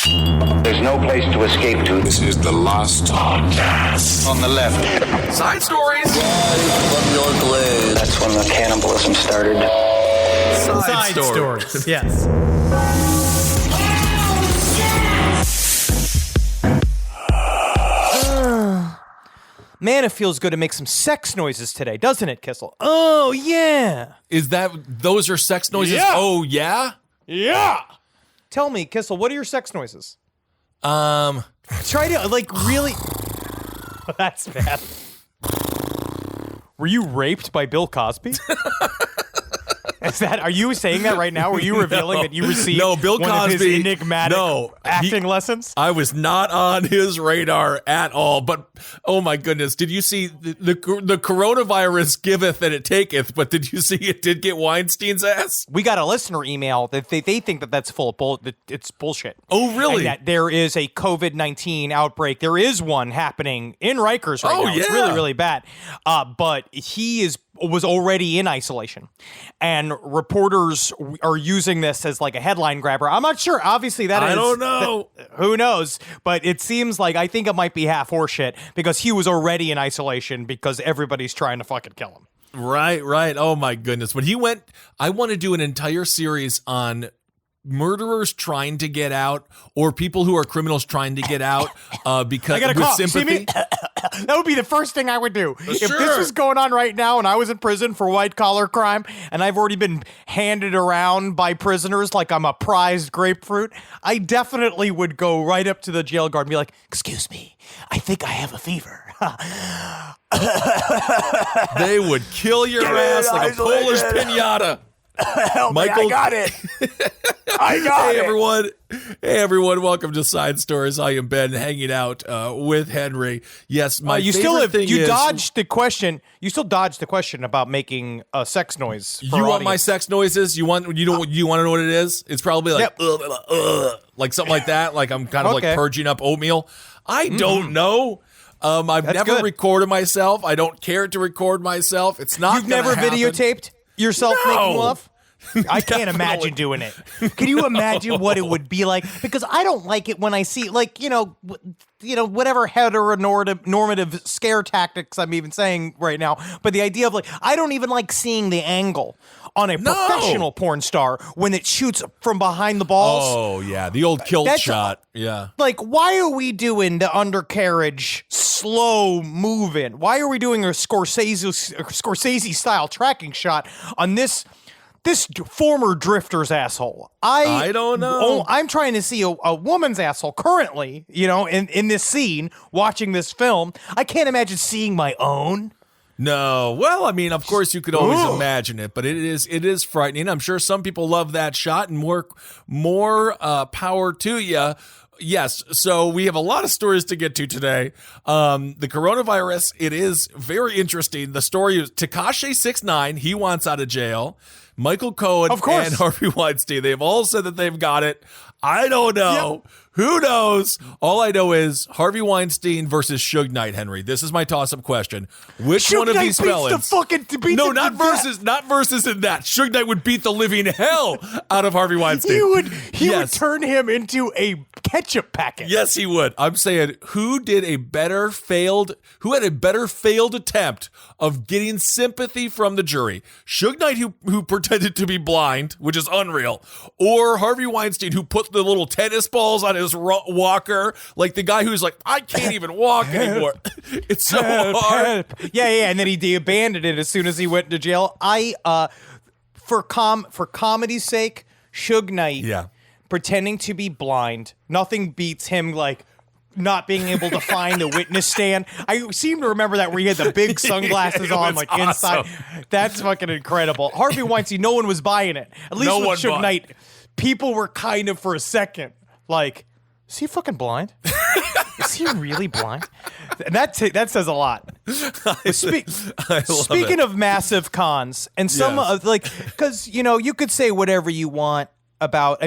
There's no place to escape to. This is the last podcast. On the left. Side stories. From your blade. That's when the cannibalism started. Side stories. Yes. Man, it feels good to make some sex noises today, doesn't it, Kissel? Oh, yeah. Those are sex noises? Yeah. Oh, yeah? Yeah. Tell me, Kissel, what are your sex noises? Try to, really... That's bad. Were you raped by Bill Cosby? Are you saying that right now? Were you revealing that you received Bill Cosby, one of his enigmatic acting lessons? I was not on his radar at all. But, oh my goodness, did you see the coronavirus giveth and it taketh, but did you see it did get Weinstein's ass? We got a listener email that they think that that's full of it's bullshit. Oh, really? And that there is a COVID-19 outbreak. There is one happening in Rikers right now. Yeah. It's really, really bad. But he was already in isolation, and reporters are using this as like a headline grabber. I'm not sure. Obviously, I don't know. Who knows? But it seems like I think it might be half horseshit because he was already in isolation because everybody's trying to fucking kill him. Right. Oh my goodness. When he went, I want to do an entire series on murderers trying to get out or people who are criminals trying to get out because I gotta with cough. sympathy. That would be the first thing I would do. If Sure. this was going on right now and I was in prison for white-collar crime and I've already been handed around by prisoners like I'm a prized grapefruit, I definitely would go right up to the jail guard and be like, "Excuse me, I think I have a fever." They would kill your ass like a Polish pinata. Help Michael, me, I got it. I got it. Hey everyone, welcome to Side Stories. I am Ben, hanging out with Henry. Yes, my favorite thing is... dodged the question. You still dodged the question about making a sex noise. You want my sex noises? You want to know what it is? It's probably like like something like that. Like I'm kind of like purging up oatmeal. I don't know. I've never recorded myself. I don't care to record myself. It's not. You've never videotaped yourself making love? I can't Definitely. imagine doing it. Can you imagine what it would be like? Because I don't like it when I see, whatever heteronormative scare tactics I'm even saying right now. But the idea of I don't even like seeing the angle on a professional porn star when it shoots from behind the balls. Oh yeah, the old kilt shot. Yeah. Why are we doing the undercarriage slow moving? Why are we doing a Scorsese style tracking shot on this former drifter's asshole? I don't know. I'm trying to see a woman's asshole currently, in this scene, watching this film. I can't imagine seeing my own. No. Well, I mean, of course you could always imagine it, but it is frightening. I'm sure some people love that shot, and more power to you. Yes, so we have a lot of stories to get to today. The coronavirus, it is very interesting. The story is Tekashi 6ix9ine, he wants out of jail. Michael Cohen and Harvey Weinstein, they've all said that they've got it. I don't know. Yep. Who knows? All I know is Harvey Weinstein versus Suge Knight, Henry. This is my toss-up question. Which Suge one of Knight these felons? Not versus in that. Suge Knight would beat the living hell out of Harvey Weinstein. He would turn him into a ketchup packet. Yes, he would. I'm saying who had a better failed attempt of getting sympathy from the jury? Suge Knight, who pretended to be blind, which is unreal, or Harvey Weinstein, who put the little tennis balls on his walker, like the guy who's like, I can't even walk anymore. It's so hard. Yeah, and then he abandoned it as soon as he went to jail. For comedy's sake, Suge Knight, pretending to be blind, nothing beats him not being able to find a witness stand. I seem to remember that where he had the big sunglasses on, awesome. Inside. That's fucking incredible. Harvey Weinstein, no one was buying it. At least with Suge Knight, people were kind of for a second like, is he fucking blind? Is he really blind? And that says a lot. Speaking of massive cons, and some because you could say whatever you want about,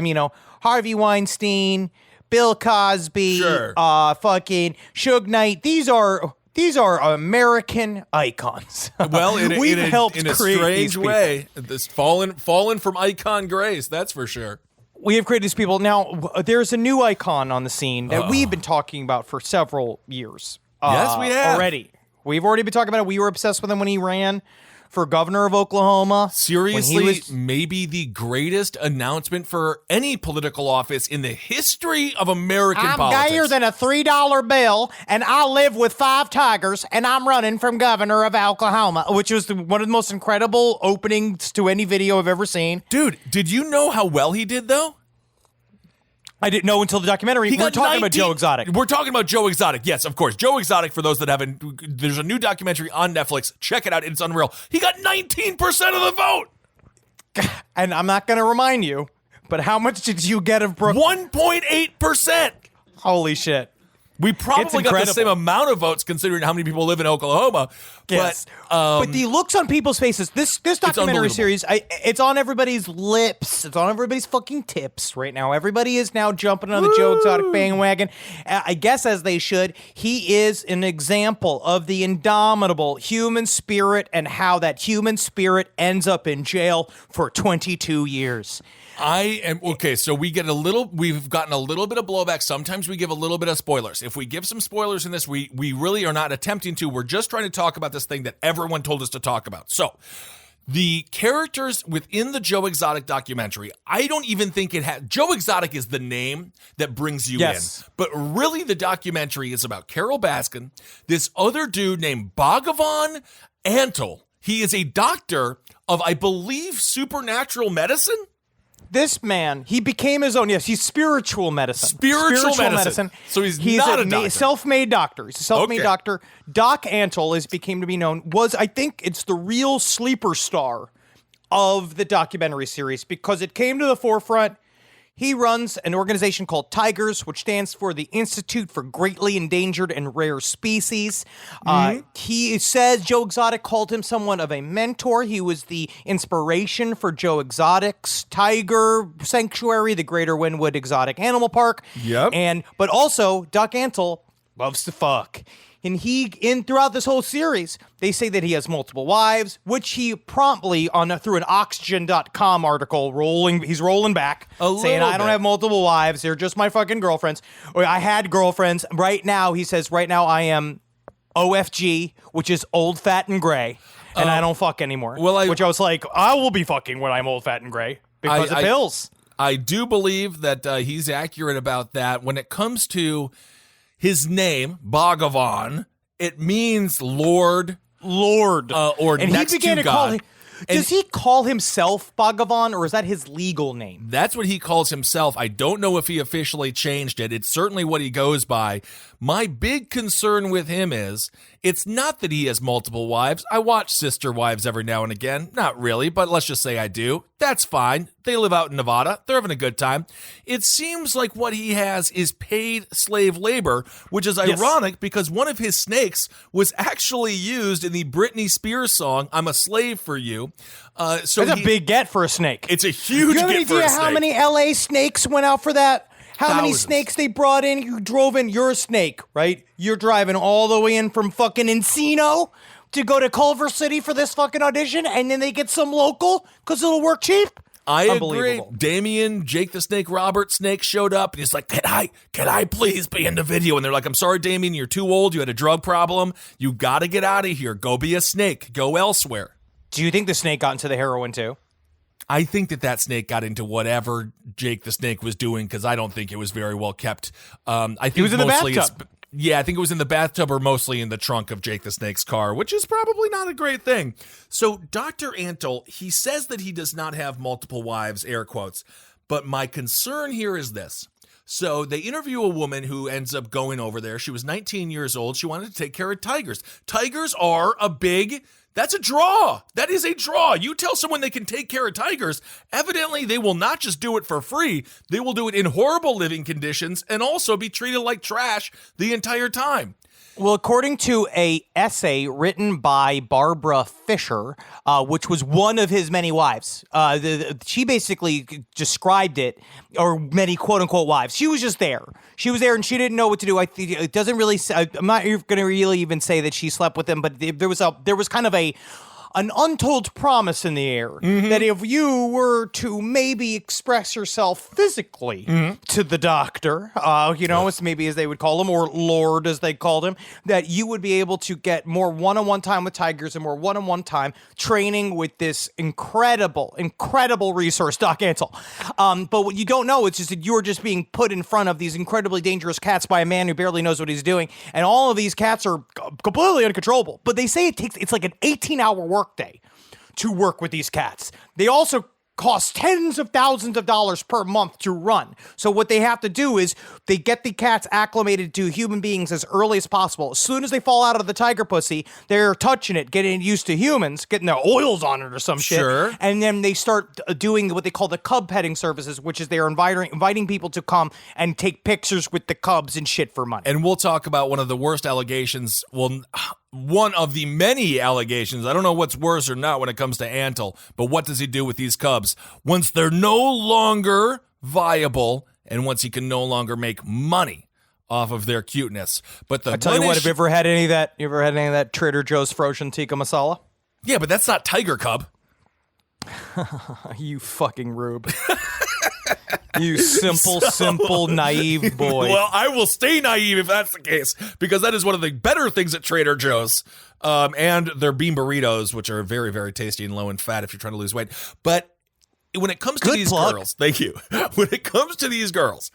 Harvey Weinstein, Bill Cosby, fucking Suge Knight. These are American icons. Well, we've helped in a create strange way. This fallen from icon grace, that's for sure. We have created these people. Now, there's a new icon on the scene that we've been talking about for several years. Yes, we have. Already. We've already been talking about it. We were obsessed with him when he ran for governor of Oklahoma. Seriously, maybe the greatest announcement for any political office in the history of American politics. I'm gayer than a $3 bill, and I live with 5 tigers, and I'm running from governor of Oklahoma, which was one of the most incredible openings to any video I've ever seen. Dude, did you know how well he did, though? I didn't know until the documentary. We're talking about Joe Exotic. We're talking about Joe Exotic. Yes, of course. Joe Exotic, for those that haven't, there's a new documentary on Netflix. Check it out. It's unreal. He got 19% of the vote. And I'm not going to remind you, but how much did you get of Brooke? 1.8%. Holy shit. We probably got the same amount of votes considering how many people live in Oklahoma. Yes. But the looks on people's faces, this documentary series, it's on everybody's lips. It's on everybody's fucking tips right now. Everybody is now jumping on the Joe Exotic bandwagon. I guess as they should. He is an example of the indomitable human spirit and how that human spirit ends up in jail for 22 years. So we've gotten a little bit of blowback. Sometimes we give a little bit of spoilers. If we give some spoilers in this, we really are not attempting to. We're just trying to talk about this thing that everyone told us to talk about. So the characters within the Joe Exotic documentary, I don't even think it had. Joe Exotic is the name that brings you in. But really the documentary is about Carol Baskin, this other dude named Bhagavan Antle. He is a doctor of, I believe, supernatural medicine. This man, he became his own. Yes, he's spiritual medicine. Spiritual medicine. So he's not a doctor. Self-made doctor. He's a self-made doctor. Doc Antle, as became to be known, I think it's the real sleeper star of the documentary series because it came to the forefront. He runs an organization called Tigers, which stands for the Institute for Greatly Endangered and Rare Species. He says Joe Exotic called him somewhat of a mentor. He was the inspiration for Joe Exotic's Tiger Sanctuary, the Greater Wynwood Exotic Animal Park. But also, Doc Antle loves to fuck. And throughout this whole series, they say that he has multiple wives, which he promptly, through an Oxygen.com article, he's rolling back, saying, I don't have multiple wives. They're just my fucking girlfriends. Or I had girlfriends. Right now, he says, I am OFG, which is old, fat, and gray. And I don't fuck anymore. Which I was like, I will be fucking when I'm old, fat, and gray because of pills. I do believe that he's accurate about that. When it comes to his name, Bhagavan, it means Lord. Or and next he began to God. Does he call himself Bhagavan, or is that his legal name? That's what he calls himself. I don't know if he officially changed it. It's certainly what he goes by. My big concern with him is, it's not that he has multiple wives. I watch Sister Wives every now and again. Not really, but let's just say I do. That's fine. They live out in Nevada. They're having a good time. It seems like what he has is paid slave labor, which is ironic because one of his snakes was actually used in the Britney Spears song, I'm a Slave for You. That's a big get for a snake. It's a huge get for a snake. You have any idea how many LA snakes went out for that? How many snakes they brought in? You drove in. You're a snake, right? You're driving all the way in from fucking Encino to go to Culver City for this fucking audition, and then they get some local because it'll work cheap. I agree. Damien, Jake the Snake, Robert Snake showed up, and he's like, can I please be in the video? And they're like, I'm sorry, Damien, you're too old. You had a drug problem. You got to get out of here. Go be a snake. Go elsewhere. Do you think the snake got into the heroin too? I think that snake got into whatever Jake the Snake was doing because I don't think it was very well kept. I think he was in the bathtub. I think it was in the bathtub or mostly in the trunk of Jake the Snake's car, which is probably not a great thing. So Dr. Antle, he says that he does not have multiple wives, air quotes, but my concern here is this. So they interview a woman who ends up going over there. She was 19 years old. She wanted to take care of tigers. Tigers are that's a draw. That is a draw. You tell someone they can take care of tigers, evidently they will not just do it for free. They will do it in horrible living conditions and also be treated like trash the entire time. Well, according to a essay written by Barbara Fisher, which was one of his many wives, she basically described it, or many quote-unquote wives. She was just there. She was there, and she didn't know what to do. It doesn't really. I'm not going to really even say that she slept with him, but there was kind of a an untold promise in the air that if you were to maybe express yourself physically to the doctor, maybe as they would call him, or Lord as they called him, that you would be able to get more one-on-one time with tigers and more one-on-one time training with this incredible resource, Doc Antle. But what you don't know is just that you're just being put in front of these incredibly dangerous cats by a man who barely knows what he's doing, and all of these cats are completely uncontrollable. But they say it's like an 18-hour workday to work with these cats. They also cost tens of thousands of dollars per month to run. So what they have to do is they get the cats acclimated to human beings as early as possible. As soon as they fall out of the tiger pussy, they're touching it, getting used to humans, getting their oils on it or some shit. Sure. And then they start doing what they call the cub petting services, which is they're inviting people to come and take pictures with the cubs and shit for money. And we'll talk about one of the worst allegations. Well, one of the many allegations. I don't know what's worse or not when it comes to Antle, but what does he do with these cubs once they're no longer viable and once he can no longer make money off of their cuteness? But I tell you what, have you ever had any of that? You ever had any of that Trader Joe's frozen tikka masala? Yeah, but that's not tiger cub. You fucking rube. You simple, naive boy. Well, I will stay naive if that's the case, because that is one of the better things at Trader Joe's, and their bean burritos, which are very, very tasty and low in fat if you're trying to lose weight. But when it comes to these girls, thank you. When it comes to these girls,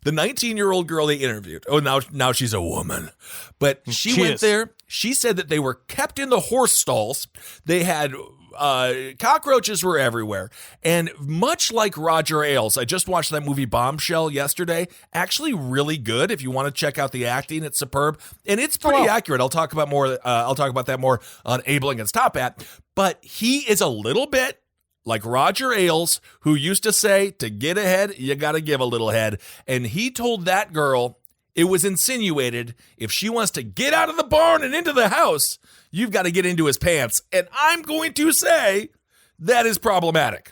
the 19-year-old girl they interviewed, now she's a woman, but she went there. She said that they were kept in the horse stalls. They had cockroaches were everywhere. And much like Roger Ailes, I just watched that movie Bombshell yesterday. Actually really good. If you want to check out the acting, it's superb. And it's pretty accurate. I'll talk about that more on Abel Against Top Hat. But he is a little bit like Roger Ailes, who used to say, to get ahead, you got to give a little head. And he told that girl, it was insinuated, if she wants to get out of the barn and into the house, you've got to get into his pants. And I'm going to say that is problematic.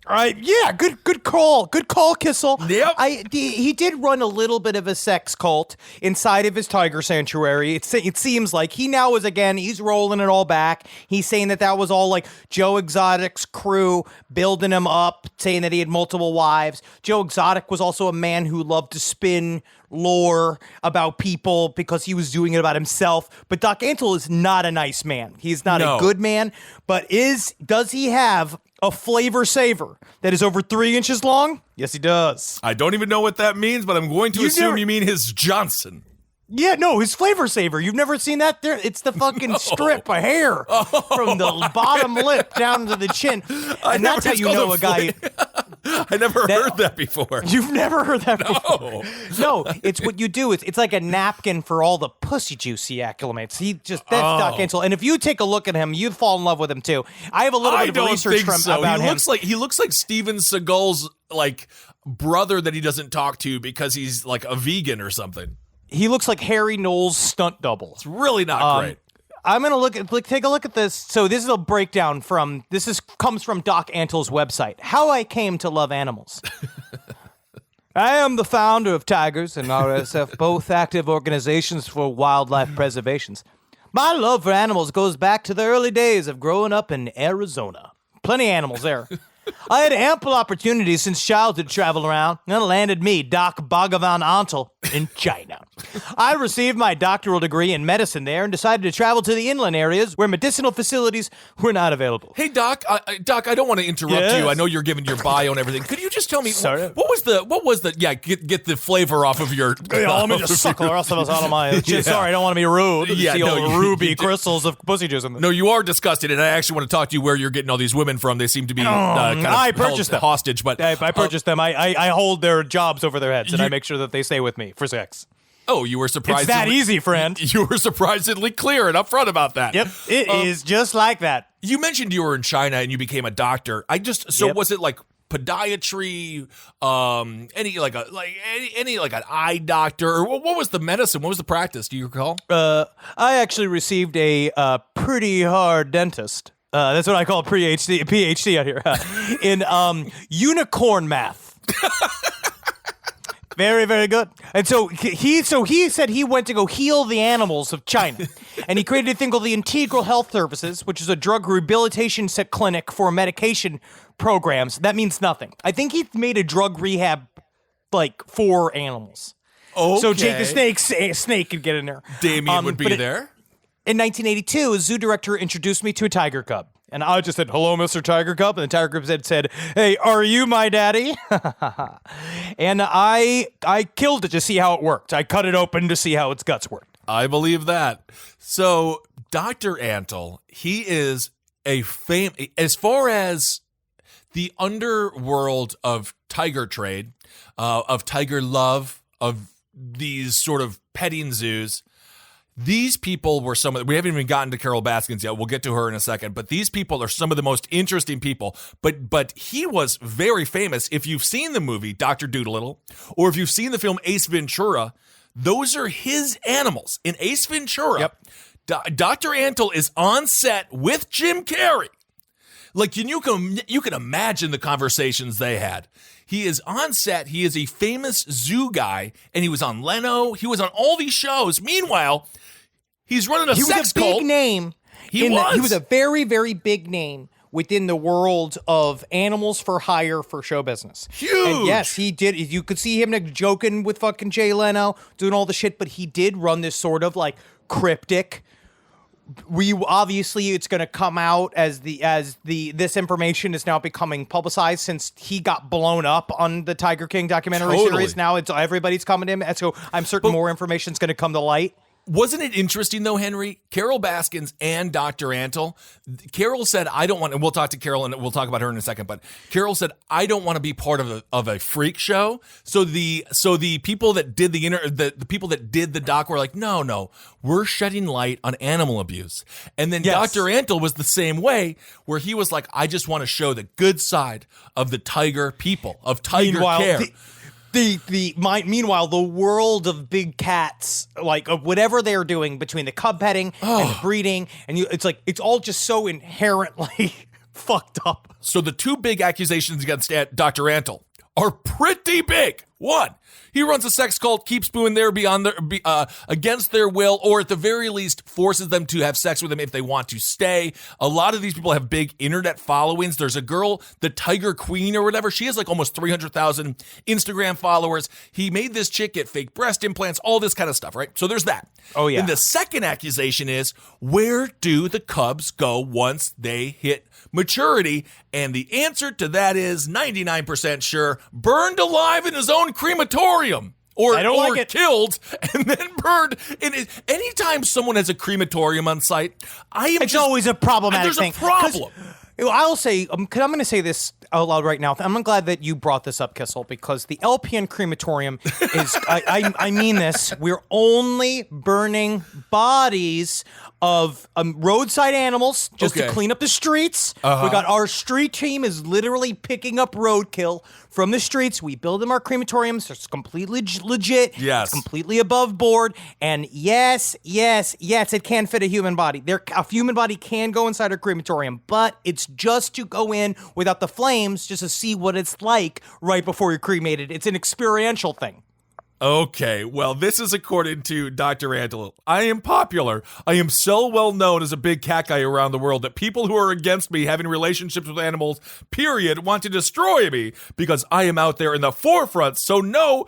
All right, yeah, good call, Kissel. Yep. He did run a little bit of a sex cult inside of his tiger sanctuary. It seems like he now is, again, he's rolling it all back. He's saying that was all like Joe Exotic's crew building him up, saying that he had multiple wives. Joe Exotic was also a man who loved to spin lore about people because he was doing it about himself. But Doc Antle is not a nice man. He's not a good man, but does he have a flavor saver that is over 3 inches long? Yes, he does. I don't even know what that means, but I'm going to assume you mean his Johnson. Yeah, no, his flavor saver. You've never seen that? There, it's the fucking strip of hair from the bottom lip down to the chin. And that's how you know a guy. I never heard that before. You've never heard that before? No, it's what you do. It's like a napkin for all the pussy juice he acclimates. That's Doc Antle. And if you take a look at him, you'd fall in love with him too. I have a little bit of research about him. He looks like Steven Seagal's brother that he doesn't talk to because he's like a vegan or something. He looks like Harry Knowles' stunt double. It's really not great. I'm going to take a look at this. So this is a breakdown comes from Doc Antle's website. How I Came to Love Animals. I am the founder of Tigers and RSF, both active organizations for wildlife preservations. My love for animals goes back to the early days of growing up in Arizona. Plenty of animals there. I had ample opportunity since childhood to travel around, and it landed me, Doc Bhagavan Antle, in China. I received my doctoral degree in medicine there and decided to travel to the inland areas where medicinal facilities were not available. Hey, Doc, I don't want to interrupt you. I know you're giving your bio and everything. Could you just tell me what was the get the flavor off of your let me just suck the rest of us out of my chin. Sorry, I don't want to be rude. Yeah, ruby crystals of pussy juice in there. No, you are disgusted, and I actually want to talk to you where you're getting all these women from. They seem to be I purchased them hostage, but I purchased them. I hold their jobs over their heads, and I make sure that they stay with me for sex. Oh, you were surprised. It's that easy, friend. You were surprisingly clear and upfront about that. Yep, it is just like that. You mentioned you were in China and you became a doctor. Was it like podiatry, any an eye doctor, or what was the medicine? What was the practice? Do you recall? I actually received a pretty hard dentist. That's what I call a PhD out here in unicorn math. Very, very good. And so he said he went to go heal the animals of China, and he created a thing called the Integral Health Services, which is a drug rehabilitation clinic for medication programs. That means nothing. I think he made a drug rehab like for animals. Okay. So Jake the snake could get in there. Damien would be there. In 1982, a zoo director introduced me to a tiger cub. And I just said, "Hello, Mr. Tiger Cub." And the tiger cub said, "Hey, are you my daddy?" And I killed it to see how it worked. I cut it open to see how its guts worked. I believe that. So Dr. Antle, he is as far as the underworld of tiger trade, of tiger love, of these sort of petting zoos. These people were we haven't even gotten to Carol Baskins yet. We'll get to her in a second, but these people are some of the most interesting people. But he was very famous. If you've seen the movie Dr. Dolittle, or if you've seen the film Ace Ventura, those are his animals. In Ace Ventura, yep. Dr. Antle is on set with Jim Carrey. Like, you can imagine the conversations they had. He is on set. He is a famous zoo guy, and he was on Leno. He was on all these shows. Meanwhile, he's running a sex cult. He was a big name. He was a very, very big name within the world of animals for hire for show business. Huge. And yes, he did. You could see him like, joking with fucking Jay Leno, doing all the shit, but he did run this sort of like cryptic. Obviously it's going to come out as this information is now becoming publicized since he got blown up on the Tiger King documentary series. Now everybody's coming to him, and so I'm certain more information is going to come to light. Wasn't it interesting, though, Henry? Carol Baskins and Dr. Antle. Carol said, I don't want, and we'll talk to Carol, and we'll talk about her in a second, but Carol said, I don't want to be part of a freak show. So the people that did the people that did the doc were like, no, we're shedding light on animal abuse. And then yes. Dr. Antle was the same way, where he was like, I just want to show the good side of the tiger people, of tiger care. Meanwhile, the world of big cats, like of whatever they're doing between the cub petting and the breeding, and it's all just so inherently fucked up. So the two big accusations against Dr. Antle are pretty big. One, he runs a sex cult, keeps booing there against their will, or at the very least forces them to have sex with him if they want to stay. A lot of these people have big internet followings. There's a girl, the Tiger Queen or whatever. She has like almost 300,000 Instagram followers. He made this chick get fake breast implants, all this kind of stuff, right? So there's that. Oh, yeah. And the second accusation is, where do the cubs go once they hit maturity? And the answer to that is 99% sure, burned alive in his own crematorium. Or killed and then burned. And anytime someone has a crematorium on site, it's always a problematic thing. There's a problem. I'll say, because I'm going to say this out loud right now. I'm glad that you brought this up, Kissel, because the LPN crematorium is, I mean this, we're only burning bodies of roadside animals just to clean up the streets. We got our street team is literally picking up roadkill from the streets. We build them our crematoriums. It's completely legit. Yes. It's completely above board. And yes, it can fit a human body. A human body can go inside a crematorium, but it's just to go in without the flames, just to see what it's like right before you're cremated. It's an experiential thing. Okay, well, this is according to Dr. Antle. I am popular. I am so well known as a big cat guy around the world that people who are against me having relationships with animals, period, want to destroy me because I am out there in the forefront. So known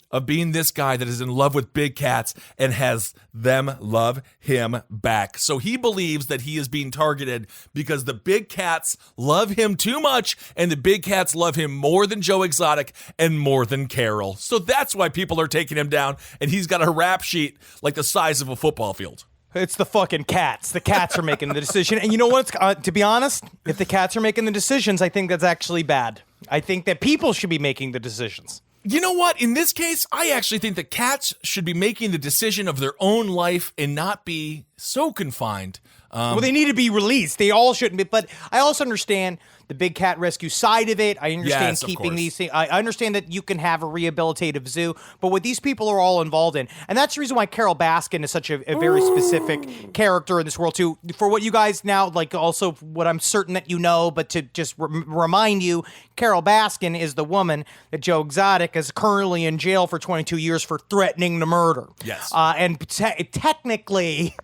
of being this guy that is in love with big cats and has them love him back. So he believes that he is being targeted because the big cats love him too much, and the big cats love him more than Joe Exotic and more than Carol. So that's why people are taking him down, and he's got a rap sheet like the size of a football field. It's the fucking cats. The cats are making the decision. And you know what? To be honest, if the cats are making the decisions, I think that's actually bad. I think that people should be making the decisions. You know what? In this case, I actually think that cats should be making the decision of their own life and not be so confined Well, they need to be released. They all shouldn't be. But I also understand the big cat rescue side of it. I understand keeping these things. I understand that you can have a rehabilitative zoo, but what these people are all involved in, and that's the reason why Carol Baskin is such a very specific character in this world too. For what you guys now, like also what I'm certain that you know, but to just remind you, Carol Baskin is the woman that Joe Exotic is currently in jail for 22 years for threatening to murder. Yes. And technically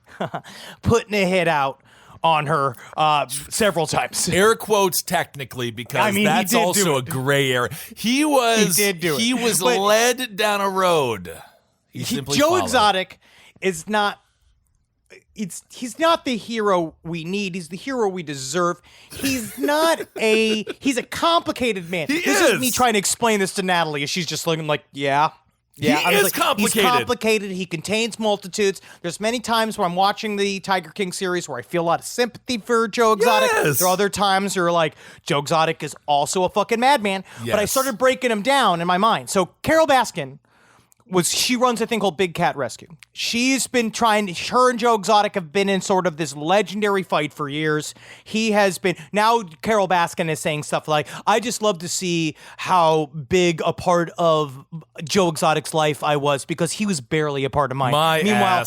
putting a hit out on her several times. Air quotes technically, because that's also a gray area. He did do it. He was led down a road. Joe Exotic is not. He's not the hero we need. He's the hero we deserve. He's not he's a complicated man. This is me trying to explain this to Natalie. She's just looking like, yeah. He is complicated. He's complicated. He contains multitudes. There's many times where I'm watching the Tiger King series where I feel a lot of sympathy for Joe Exotic. Yes. There are other times where like Joe Exotic is also a fucking madman. Yes. But I started breaking him down in my mind. So Carol Baskin she runs a thing called Big Cat Rescue. She's been her and Joe Exotic have been in sort of this legendary fight for years. Now Carol Baskin is saying stuff like, I just love to see how big a part of Joe Exotic's life I was because he was barely a part of mine. Meanwhile,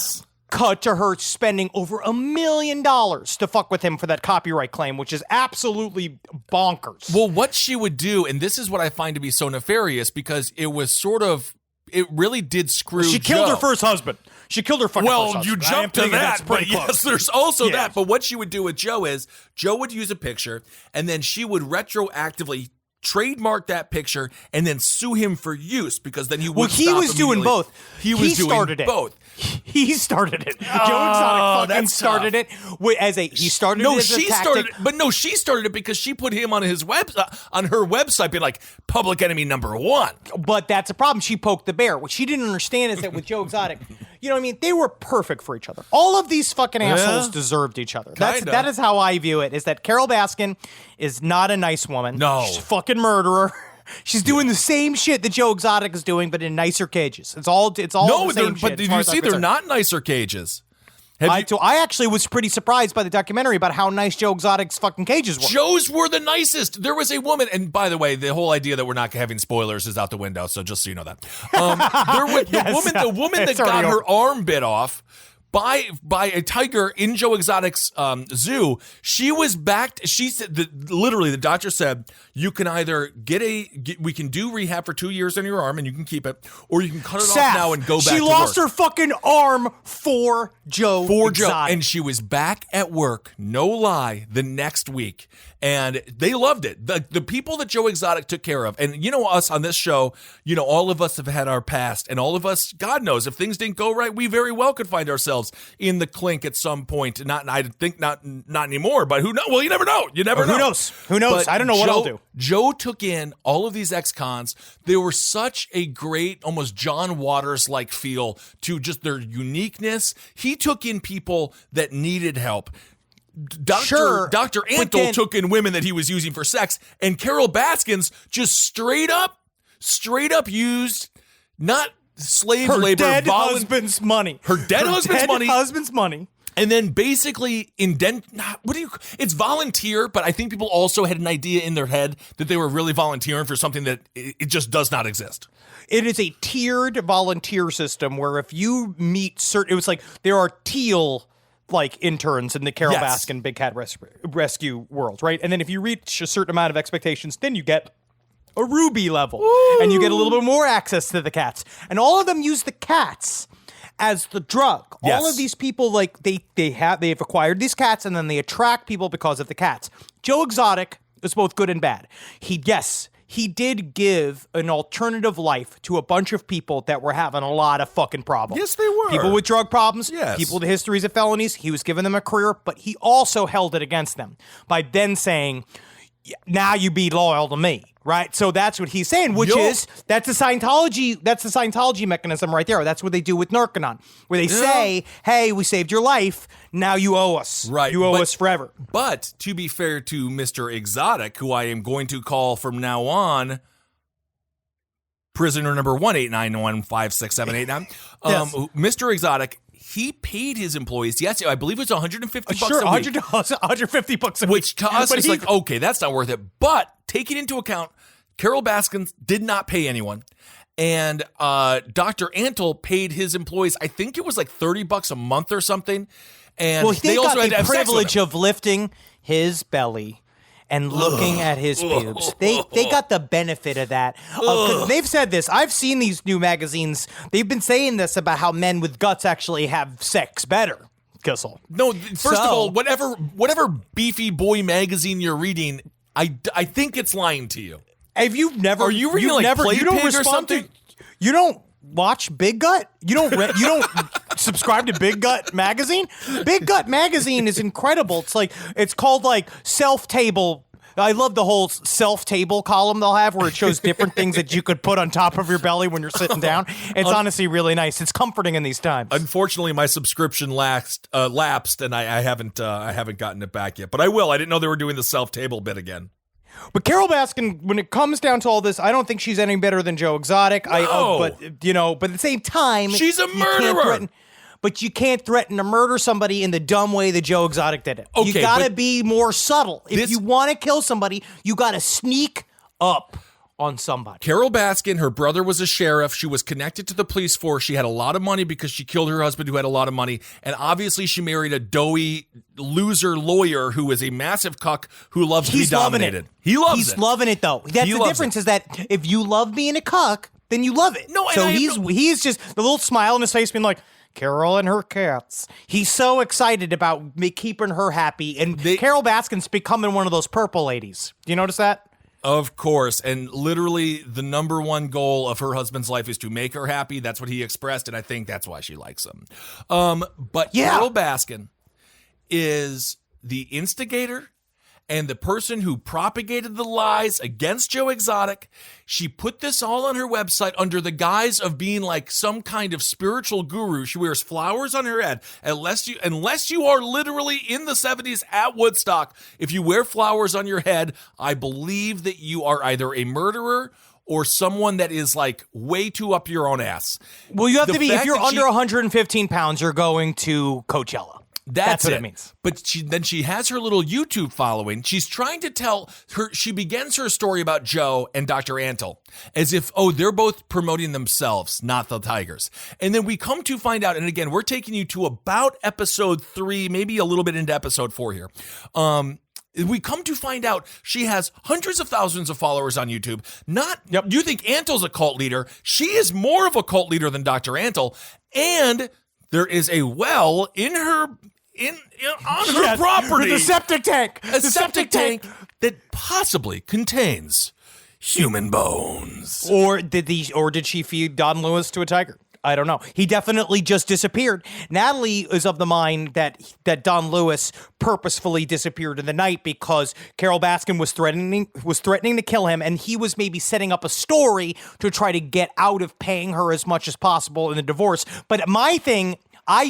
cut to her spending over $1 million to fuck with him for that copyright claim, which is absolutely bonkers. Well, what she would do, and this is what I find to be so nefarious, because it really did screw She killed Joe. her first husband. She killed her fucking first husband. You jumped to that, but yes, there's also that. But what she would do with Joe is, Joe would use a picture, and then she would retroactively trademark that picture and then sue him for use, because then he would he was doing both. He started both. He started it. Joe Exotic fucking started it he started it as a tactic. She started it because she put him on her website being like public enemy number one. But that's a problem. She poked the bear. What she didn't understand is that with Joe Exotic, you know what I mean? They were perfect for each other. All of these fucking assholes deserved each other. That is how I view it, is that Carol Baskin is not a nice woman. No. She's a fucking murderer. She's doing the same shit that Joe Exotic is doing, but in nicer cages. It's all the same shit. But did you see they're not nicer cages? I actually was pretty surprised by the documentary about how nice Joe Exotic's fucking cages were. Joe's were the nicest. There was a woman, and by the way, the whole idea that we're not having spoilers is out the window, so just so you know that. The woman that got her arm bit off by a tiger in Joe Exotic's zoo, she was backed. She said, literally, the doctor said, you can either we can do rehab for 2 years on your arm and you can keep it, or you can cut it off now and go back to work. She lost her fucking arm for Joe Exotic. And she was back at work, no lie, the next week. And they loved it. The people that Joe Exotic took care of. And us on this show, all of us have had our past. And all of us, God knows, if things didn't go right, we very well could find ourselves in the clink at some point. I think not anymore, but who knows? Well, you never know. You never know. Who knows? But I don't know what I'll do. Joe took in all of these ex-cons. They were such a great, almost John Waters-like feel to just their uniqueness. He took in people that needed help. Dr. Antle took in women that he was using for sex, and Carol Baskins just straight up used not slave labor, her dead husband's money, and then basically it's volunteer, but I think people also had an idea in their head that they were really volunteering for something that it just does not exist. It is a tiered volunteer system where if you meet it was like there are teal interns in the Carol Baskin Big Cat Rescue world, right? And then if you reach a certain amount of expectations, then you get a ruby level. Ooh. And you get a little bit more access to the cats. And all of them use the cats as the drug. Yes. All of these people, they've acquired these cats, and then they attract people because of the cats. Joe Exotic is both good and bad. He did give an alternative life to a bunch of people that were having a lot of fucking problems. Yes, they were. People with drug problems, yes. People with histories of felonies. He was giving them a career, but he also held it against them by then saying, now you be loyal to me, right? So that's what he's saying, that's the Scientology mechanism right there. That's what they do with Narconon, where they say, hey, we saved your life, now you owe us. Right. You owe us forever. But to be fair to Mr. Exotic, who I am going to call from now on prisoner number 189156789, Yes. Mr. Exotic, he paid his employees. Yes, I believe it was $150 Sure, a week. $150 a week. Which to us is like, okay, that's not worth it. But taking into account, Carol Baskin did not pay anyone. And Dr. Antle paid his employees, I think it was like $30 a month or something. And they also had to have privilege of lifting his belly and looking at his pubes. They got the benefit of that. They've said this. I've seen these new magazines. They've been saying this about how men with guts actually have sex better. Kissel. No, first of all, whatever beefy boy magazine you're reading, I think it's lying to you. Have you never? Are you reading like Play Pig or something? You don't watch Big Gut? You don't subscribe to Big Gut magazine? Big Gut magazine is incredible. It's called like Self Table. I love the whole Self Table column they'll have where it shows different things that you could put on top of your belly when you're sitting down. It's honestly really nice. It's comforting in these times. Unfortunately, my subscription lapsed, and I haven't gotten it back yet. But I will. I didn't know they were doing the Self Table bit again. But Carol Baskin, when it comes down to all this, I don't think she's any better than Joe Exotic. No. But at the same time, she's a murderer. But you can't threaten to murder somebody in the dumb way that Joe Exotic did it. Okay, you got to be more subtle. If you want to kill somebody, you got to sneak up on somebody. Carol Baskin, her brother was a sheriff. She was connected to the police force. She had a lot of money because she killed her husband who had a lot of money. And obviously she married a doughy loser lawyer who is a massive cuck who loves to be dominated. He's loving it, though. That's the difference is that if you love being a cuck, then you love it. No, so he's just the little smile on his face being like, Carol and her cats. He's so excited about me keeping her happy. And Carol Baskin's becoming one of those purple ladies. Do you notice that? Of course. And literally the number one goal of her husband's life is to make her happy. That's what he expressed. And I think that's why she likes him. But Carol Baskin is the instigator and the person who propagated the lies against Joe Exotic. She put this all on her website under the guise of being like some kind of spiritual guru. She wears flowers on her head. Unless you are literally in the 70s at Woodstock, if you wear flowers on your head, I believe that you are either a murderer or someone that is like way too up your own ass. Well, you have to be, if you're under 115 pounds, you're going to Coachella. That's what it means. But she has her little YouTube following. She's trying to tell her, she begins her story about Joe and Dr. Antle as if, they're both promoting themselves, not the Tigers. And then we come to find out, and again, we're taking you to about episode 3, maybe a little bit into episode 4 here. We come to find out she has hundreds of thousands of followers on YouTube. You think Antle's a cult leader. She is more of a cult leader than Dr. Antle. And there is a well in her on her property. The septic tank. A septic tank that possibly contains human bones. Or did she feed Don Lewis to a tiger? I don't know. He definitely just disappeared. Natalie is of the mind that Don Lewis purposefully disappeared in the night because Carol Baskin was threatening to kill him, and he was maybe setting up a story to try to get out of paying her as much as possible in the divorce. But my thing, I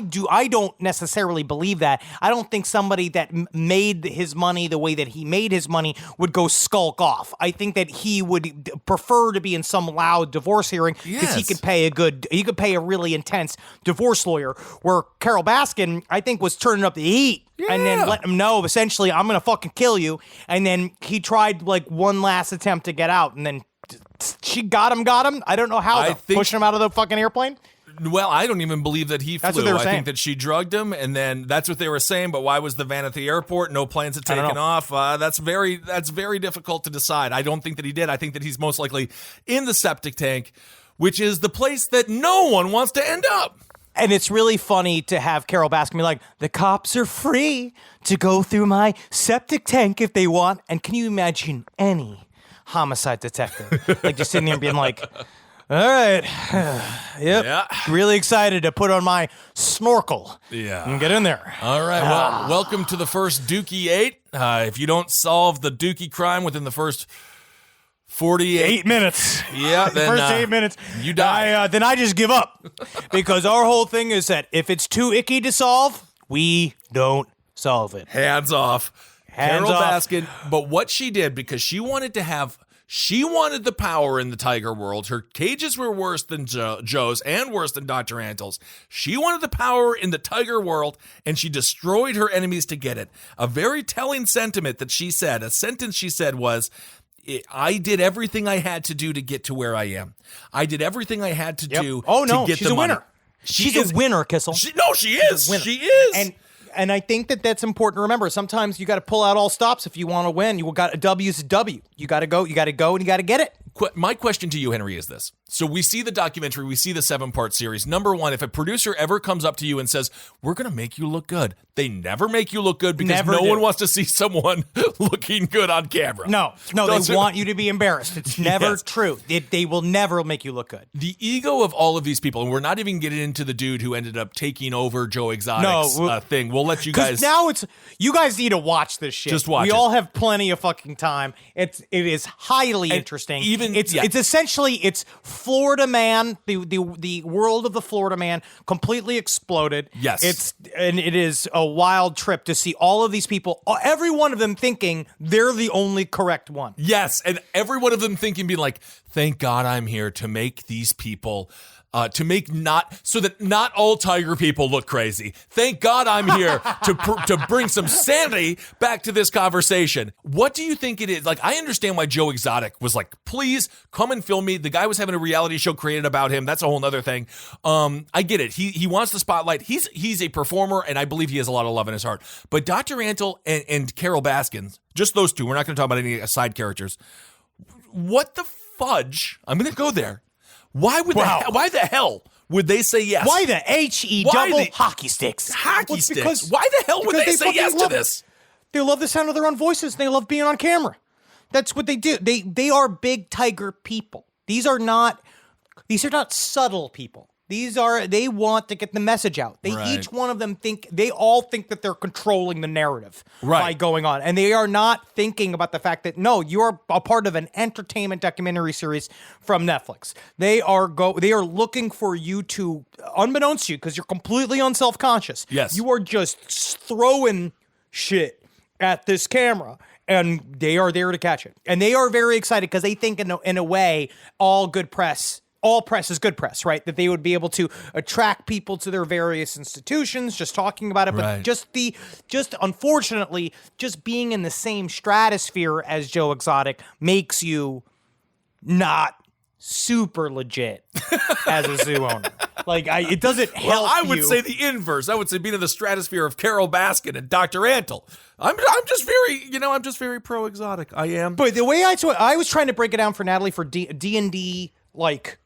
don't necessarily believe that. I don't think somebody that made his money the way that he made his money would go skulk off. I think that he would prefer to be in some loud divorce hearing because he could pay a really intense divorce lawyer, where Carol Baskin, I think, was turning up the heat and then letting him know, essentially, I'm going to fucking kill you. And then he tried like one last attempt to get out, and then she got him. I don't know how, pushing him out of the fucking airplane. Well, I don't even believe that he flew. That's what they were saying. I think that she drugged him, and then that's what they were saying. But why was the van at the airport? No planes had taken off. That's very difficult to decide. I don't think that he did. I think that he's most likely in the septic tank, which is the place that no one wants to end up. And it's really funny to have Carol Baskin be like, the cops are free to go through my septic tank if they want. And can you imagine any homicide detective like just sitting there being like, all right. Yep. Yeah. Really excited to put on my snorkel. Yeah. And get in there. All right. Well, welcome to the first Dookie 8. If you don't solve the Dookie crime within the first 48 minutes. Yeah. Then, first 8 minutes. You die. Then I just give up. Because our whole thing is that if it's too icky to solve, we don't solve it. Hands off. Carol Baskin. But what she did, because she wanted to have She wanted the power in the tiger world. Her cages were worse than Joe's and worse than Dr. Antle's. She wanted the power in the tiger world, and she destroyed her enemies to get it. A very telling sentiment that she said, a sentence she said was, I did everything I had to do to get to where I am. I did everything I had to do to get she's the a money. winner. She's a winner, Kissel. She is. She is. And I think that's important to remember. Sometimes you got to pull out all stops if you want to win. You got a W's a W. You got to go, and you got to get it. My question to you, Henry, is this. So we see the documentary, we see the 7-part series. Number one, if a producer ever comes up to you and says, we're going to make you look good, they never make you look good because no one wants to see someone looking good on camera. No, they want you to be embarrassed. It's never true. They will never make you look good. The ego of all of these people, and we're not even getting into the dude who ended up taking over Joe Exotic's thing. We'll let you guys. Now you guys need to watch this shit. Just watch it. We all have plenty of fucking time. It is highly interesting. It's essentially Florida man, the world of the Florida man completely exploded. Yes. It is a wild trip to see all of these people, every one of them thinking they're the only correct one. Yes, and every one of them thinking, being like, thank God I'm here to make these people so that not all tiger people look crazy. Thank God I'm here to bring some sanity back to this conversation. What do you think it is? Like, I understand why Joe Exotic was like, please come and film me. The guy was having a reality show created about him. That's a whole nother thing. I get it. He wants the spotlight. He's a performer, and I believe he has a lot of love in his heart. But Dr. Antle and Carol Baskin, just those two, we're not going to talk about any side characters. What the fudge? I'm going to go there. Why the hell would they say yes? Why the HE double hockey sticks? Hockey sticks. Why the hell would they say yes to this? They love the sound of their own voices. They love being on camera. That's what they do. They are big tiger people. These are not subtle people. They want to get the message out. Each one of them they all think that they're controlling the narrative by going on. And they are not thinking about the fact that, no, you're a part of an entertainment documentary series from Netflix. They are looking for you to, unbeknownst to you, because you're completely unself-conscious. Yes. You are just throwing shit at this camera. And they are there to catch it. And they are very excited because they think in a way, all press is good press, right? That they would be able to attract people to their various institutions, just talking about it. But just unfortunately, just being in the same stratosphere as Joe Exotic makes you not super legit as a zoo owner. Like, it doesn't help. Well, I would say the inverse. I would say being in the stratosphere of Carol Baskin and Dr. Antle. I'm just very pro Exotic. I am. But the way I was trying to break it down for Natalie for D&D, like,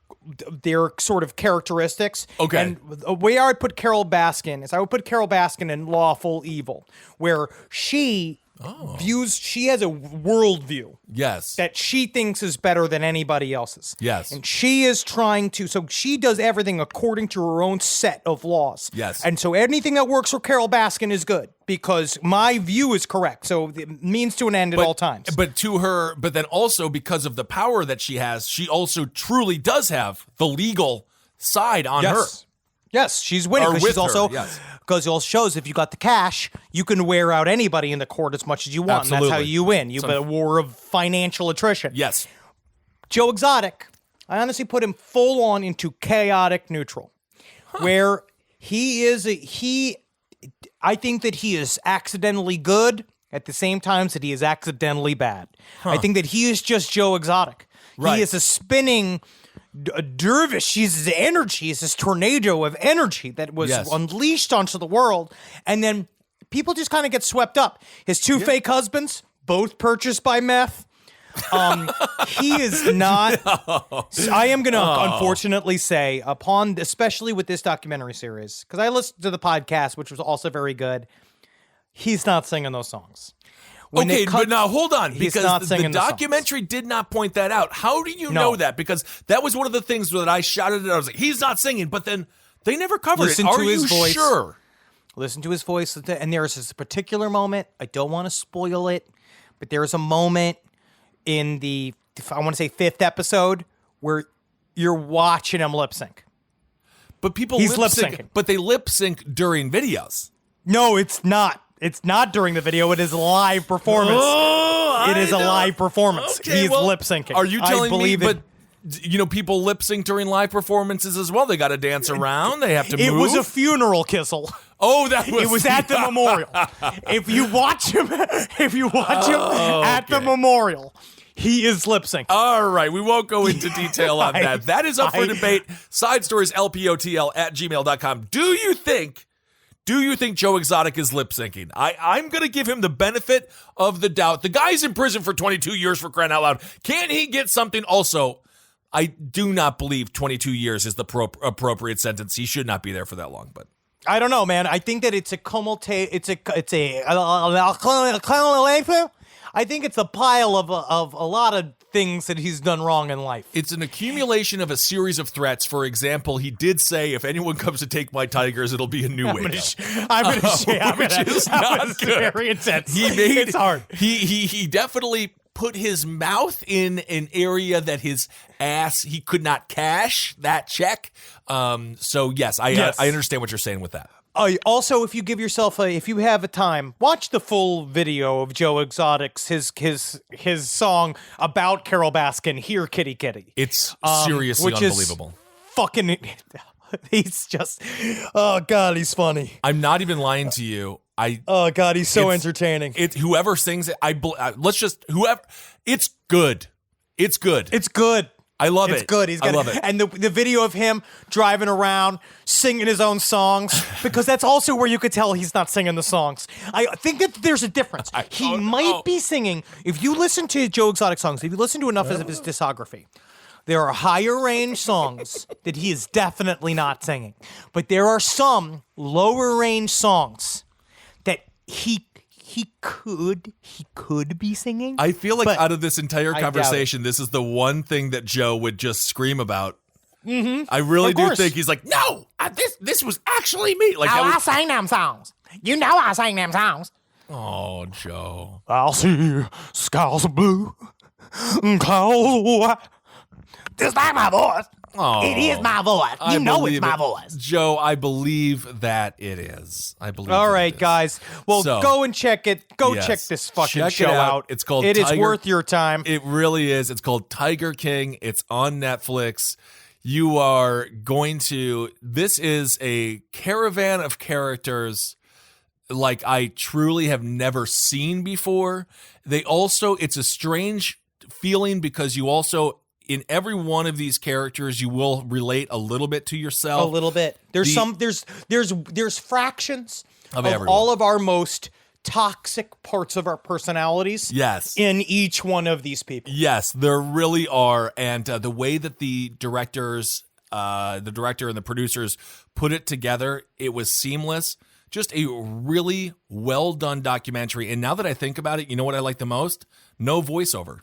their sort of characteristics. Okay. And the way I would put Carol Baskin is I would put Carol Baskin in Lawful Evil, where she has a worldview. Yes. That she thinks is better than anybody else's. Yes. And she is so she does everything according to her own set of laws. Yes. And so anything that works for Carol Baskin is good because my view is correct. So it means to an end at all times. But then also because of the power that she has, she also truly does have the legal side on her. Yes, she's winning because she's also because it all shows if you got the cash, you can wear out anybody in the court as much as you want. Absolutely. And that's how you win. You have a war of financial attrition. Yes. Joe Exotic, I honestly put him full on into chaotic neutral, where I think that he is accidentally good at the same time that he is accidentally bad. I think that he is just Joe Exotic. Right. He is a spinning dervish. He's his energy. He's this tornado of energy that was unleashed onto the world. And then people just kind of get swept up. His two fake husbands, both purchased by meth. He is not. I am going to unfortunately say, especially with this documentary series, because I listened to the podcast, which was also very good. He's not singing those songs. But now hold on, because the documentary did not point that out. How do you know that? Because that was one of the things that I shouted at. I was like, he's not singing, but then they never covered it. Are you sure? Listen to his voice, and there's this particular moment. I don't want to spoil it, but there's a moment in the, I want to say 5th episode, where you're watching him lip sync. But he's lip syncing. But they lip sync during videos. No, it's not. It's not during the video. It is live performance. It is a live performance. Okay, He's lip syncing. Are you telling me? believe But people lip sync during live performances as well. They got to dance around. They have to move. It was a funeral, Kissel. Oh, that was. It was at the memorial. If you watch him at the memorial, he is lip syncing. All right, we won't go into detail on that. That is up for debate. Side stories, lpotl@gmail.com. Do you think Joe Exotic is lip syncing? I'm going to give him the benefit of the doubt. The guy's in prison for 22 years, for crying out loud. Can he get something? Also, I do not believe 22 years is the appropriate sentence. He should not be there for that long, but. I don't know, man. I think that it's a I think it's a pile of a lot of things that he's done wrong in life. It's an accumulation of a series of threats. For example, he did say, if anyone comes to take my tigers, it'll be a new way. I'm going to share. Which is not good. Very intense. It's hard. He definitely put his mouth in an area that his ass, he could not cash that check. So yes, I understand what you're saying with that. Also, if you give yourself if you have a time, watch the full video of Joe Exotic's his song about Carol Baskin, "Here Kitty Kitty." It's seriously unbelievable. He's just, oh God, he's funny. I'm not even lying to you. Oh God, he's so entertaining. Whoever sings it, it's good. It's good. It's good. I love it. It's good. I love it. And the video of him driving around singing his own songs, because that's also where you could tell he's not singing the songs. I think that there's a difference. He might be singing. If you listen to Joe Exotic songs, if you listen to enough of his discography, there are higher range songs that he is definitely not singing. But there are some lower range songs that he could be singing. I feel like out of this entire conversation, this is the one thing that Joe would just scream about. Mm-hmm. I really do think he's like, no, this was actually me. Like, I sang them songs. You know I sang them songs. Oh, Joe. I'll see skies of blue, clouds of white. This is not my voice. Oh, it is my voice. You know it's my voice. Joe, I believe that it is. All right, guys. Well, go and check it. Check this fucking show out. It's called It is worth your time. It really is. It's called Tiger King. It's on Netflix. You are going to... This is a caravan of characters like I truly have never seen before. It's a strange feeling because you also... In every one of these characters, you will relate a little bit to yourself. A little bit. There's fractions of everyone. All of our most toxic parts of our personalities. Yes. In each one of these people. Yes, there really are. And the way that the director and the producers put it together, it was seamless. Just a really well done documentary. And now that I think about it, you know what I like the most? No voiceover.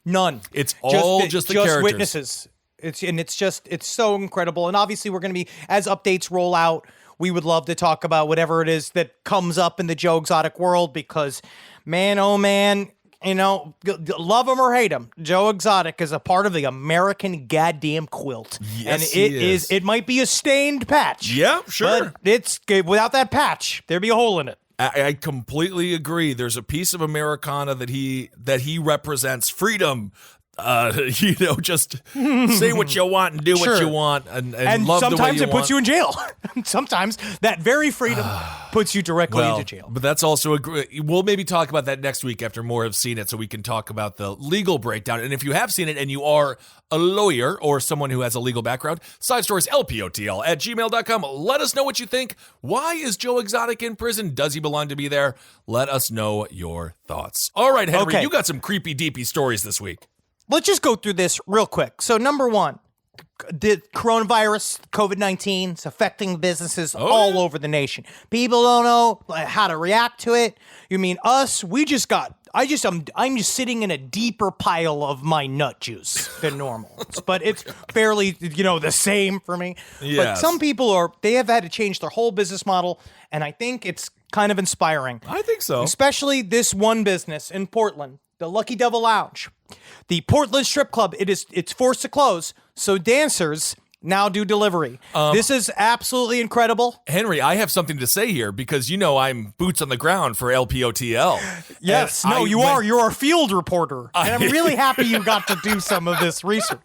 None. It's all just the characters. Witnesses. It's so incredible. And obviously we're going to be, as updates roll out, we would love to talk about whatever it is that comes up in the Joe Exotic world, because man, oh man, love him or hate him, Joe Exotic is a part of the American goddamn quilt. Yes, and it might be a stained patch. Yeah, sure. But without that patch, there'd be a hole in it. I completely agree. There's a piece of Americana that he represents. Freedom. Just say what you want and do what you want, and love the way you want. Sometimes it puts you in jail. Sometimes that very freedom puts you directly into jail. But that's also we'll maybe talk about that next week after more have seen it, so we can talk about the legal breakdown. And if you have seen it and you are a lawyer or someone who has a legal background, side stories lpotl@gmail.com. Let us know what you think. Why is Joe Exotic in prison? Does he belong to be there? Let us know your thoughts. All right, Henry, you got some creepy deepy stories this week. Let's just go through this real quick. So number one, the coronavirus, COVID-19, is affecting businesses all over the nation. People don't know how to react to it. You mean us? I'm just sitting in a deeper pile of my nut juice than normal. But it's fairly, the same for me. Yes. But some people they have had to change their whole business model, and I think it's kind of inspiring. I think so. Especially this one business in Portland, the Lucky Devil Lounge. The Portland Strip Club, it's forced to close, so dancers now do delivery. This is absolutely incredible. Henry, I have something to say here because I'm boots on the ground for LPOTL. Yes, you are. You're our field reporter. And I'm really happy you got to do some of this research.